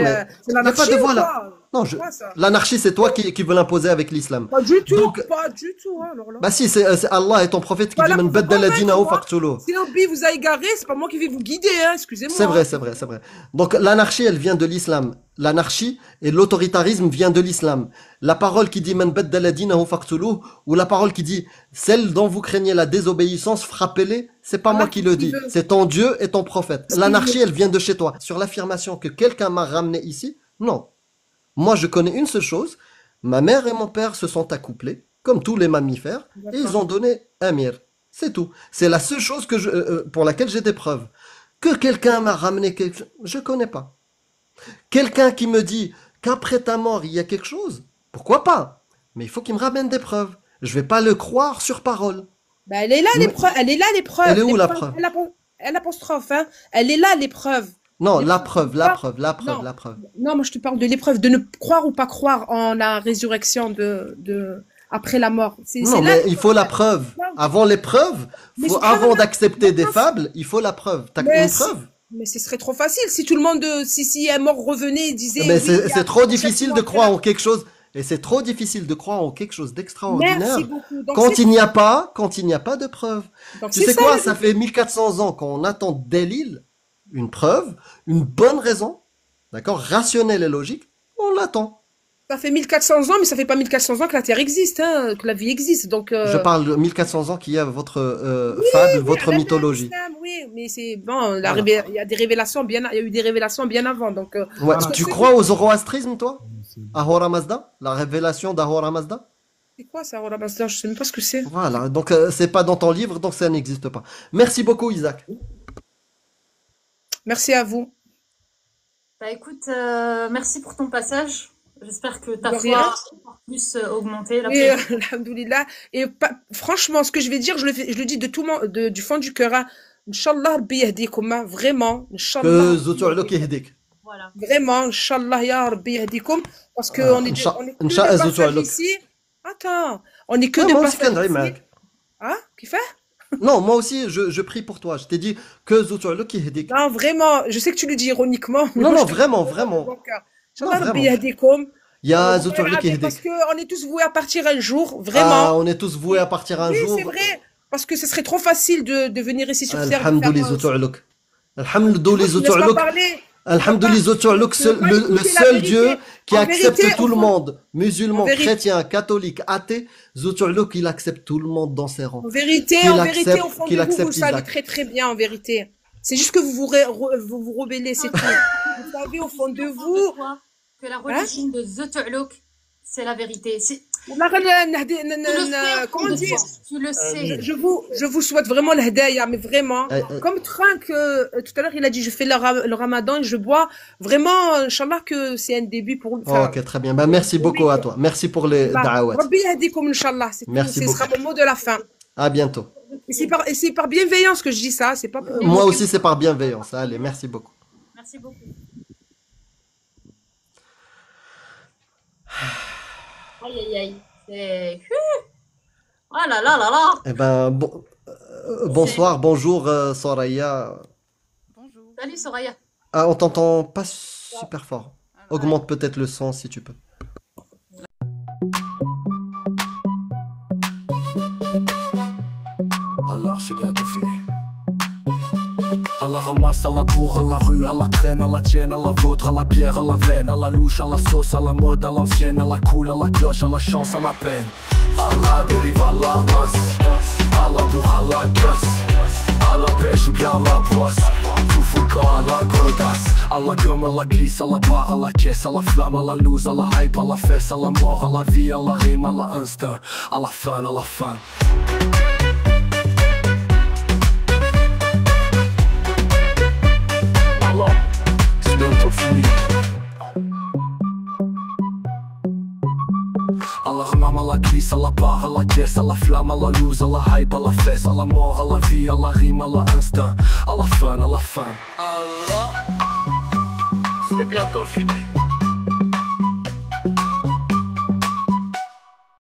mais c'est il n'y a pas l'anarchie de ou voilà. quoi? Non, C'est quoi ça? l'anarchie, c'est toi qui veux l'imposer avec l'islam. Pas du tout, Donc, pas du tout, hein, alors là. bah si, c'est Allah et ton prophète qui Pas dit là Man pour vous baddala convaincre, dinahu moi. faqtuluh. Si Obi vous a égaré, c'est pas moi qui vais vous guider, hein, C'est excusez-moi. vrai, c'est vrai, c'est vrai. Donc l'anarchie, elle vient de l'islam. L'anarchie et l'autoritarisme vient de l'islam. La parole qui dit Man baddala dinahu faqtuluh ou la parole qui dit celle dont vous craignez la désobéissance, frappez-les, c'est pas moi Allah qui fait le ce qu'il dis, veut. c'est ton Dieu et ton prophète. Ce qu'il L'anarchie, veut. elle vient de chez toi. Sur l'affirmation que quelqu'un m'a ramené ici, non. Moi, je connais une seule chose. Ma mère et mon père se sont accouplés, comme tous les mammifères, et ils D'accord. ont donné un mire. C'est tout. C'est la seule chose pour laquelle j'ai des preuves. Que quelqu'un m'a ramené quelque chose, je connais pas. Quelqu'un qui me dit qu'après ta mort, il y a quelque chose, pourquoi pas? Mais il faut qu'il me ramène des preuves. Je vais pas le croire sur parole. Bah, elle est là, Mais l'épreuve. Elle est là, l'épreuve. elle est où la L'épreuve, preuve? elle apostrophe, hein. Elle est là, l'épreuve. Non, la L'épreuve, preuve, la preuve, la preuve, non. la preuve. Non, moi, je te parle de l'épreuve, de ne croire ou pas croire en la résurrection après la mort. C'est Non, là mais il faut la preuve. Non. Avant l'épreuve, Mais avant subhanallah, d'accepter des maintenant, fables, il faut la preuve. T'as mais une si- preuve? mais ce serait trop facile si tout le monde, si un mort revenait et disait Mais oui, il y c'est a trop un difficile châtiment de après croire la... en quelque chose. Et c'est trop difficile de croire en quelque chose d'extraordinaire Merci beaucoup. Donc quand c'est il n'y a pas, quand il n'y a pas de preuve. donc Tu c'est sais ça quoi? la Ça fait 1400 ans qu'on attend Delil, une preuve, une bonne raison, d'accord, rationnelle et logique. On l'attend. Ça fait 1400 ans, mais ça fait pas 1400 ans que la Terre existe, hein, que la vie existe. Donc, Je parle de 1400 ans qu'il y a votre oui, fable, oui, votre avec mythologie. l'islam, oui, mais c'est bon. Voilà. Il y a des révélations bien, il y a eu des révélations bien avant. Donc, Ouais, Voilà. tu crois au zoroastrisme, toi? Ahura Mazda? La révélation d'Ahura Mazda? C'est quoi ça, Ola Masdar? Je sais même pas ce que c'est. Voilà, donc c'est pas dans ton livre, donc ça n'existe pas. Merci beaucoup, Isaac. Merci à vous. Bah écoute, merci pour ton passage. J'espère que ta De foi rien. a encore plus augmenté la Et prochaine. alhamdoulilah. Et franchement, ce que je vais dire, je le dis de du fond du cœur. Hein. Inch'Allah, Rabbi yahdikoum, hein. Vraiment. Inch'Allah. Que Zoutoulok yehdik. Voilà. Vraiment, Inch'Allah, ya Rabbi yahdikoum. Parce que on est que de Inch'Allah, passage Zoutoulok. ici. Attends. On est que Non, de moi aussi, passage كندعي ici. معاك. Hein? Qui fait? Non, moi aussi, je prie pour toi. Je t'ai dit que Zoutoulok yehdik. Non, vraiment. Je sais que tu le dis ironiquement. mais Non, moi, non, je te vraiment, dis vraiment. de mon cœur. Non, Inch'Allah, Rabbi vraiment. yahdikoum. Ya Zoutoulok Parce yehdik. qu'on est tous voués à partir un jour. Ah, Vraiment. on est tous voués à partir un Oui, jour. c'est vrai. Parce que ce serait trop facile de venir ici sur Terre. de faire, Alhamdoulilah Zoutoulok. Alhamdoulilah je ne laisse pas Zoutoulok. parler. Alhamdoulilah Zoutoulok, Tu veux pas le écouter la seul vérité. Dieu qui En accepte vérité, tout au le fond- monde, musulman, en vérité- chrétien, catholique, athée, Zoutoulok, il accepte tout le monde dans ses rangs. En vérité, Qu'il en vérité, accepte- au fond qu'il de vous, accepte vous le savez Isaac. très très bien, en vérité. C'est juste que vous vous rebellez, c'est tout. Vous savez au fond de vous. Que la religion de Zoutoulok, c'est la vérité. Comment dire? Tu le sais. Je vous souhaite vraiment l'hadaya, mais vraiment. Comme Trunk, tout à l'heure, il a dit, je fais le ramadan et je bois. Vraiment, Inch'Allah, que c'est un début pour... Ok, très bien. Ben, merci beaucoup à toi. Merci pour les da'awat. Rabbi yahdikum, Inch'Allah. Merci Ce sera beaucoup. mon mot de la fin. À bientôt. Et c'est par bienveillance que je dis ça, c'est pas pour... Moi aussi, c'est par bienveillance. Allez, merci beaucoup. Merci beaucoup. Aïe aïe aïe. C'est. Oh là là là là. Eh ben, bonsoir, bonjour, Soraya. Bonjour. Salut Soraya. Ah, on t'entend pas super fort. Augmente peut-être le son si tu peux. Allah, je viens de finir. Allah ramasse à la cour, à la rue, à la traîne, à la tienne, à la vôtre, à la bière, à la veine, à la louche, à la sauce, à la mode, à l'ancienne, à la cool, à la cloche, à la chance, à la peine. Allah dérive à la masse, à la bourre, à la casse, à la pêche ou bien à la poisse. Tout fout le corps à la godasse, à la gomme, à la glisse, à la barre, à la caisse, à la flamme, à la loose, à la hype, à la fesse, à la mort, à la vie, à la rime, à la instinct, à la fin, à la fin. C'est bientôt fini. À la remame, à la glisse, à la barre, à la caisse, à la flamme, à la loose, à la hype, à la fesse, à la mort, à la vie, à la rime, à la instinct, à la fin, à la fin. Allah, c'est bientôt fini.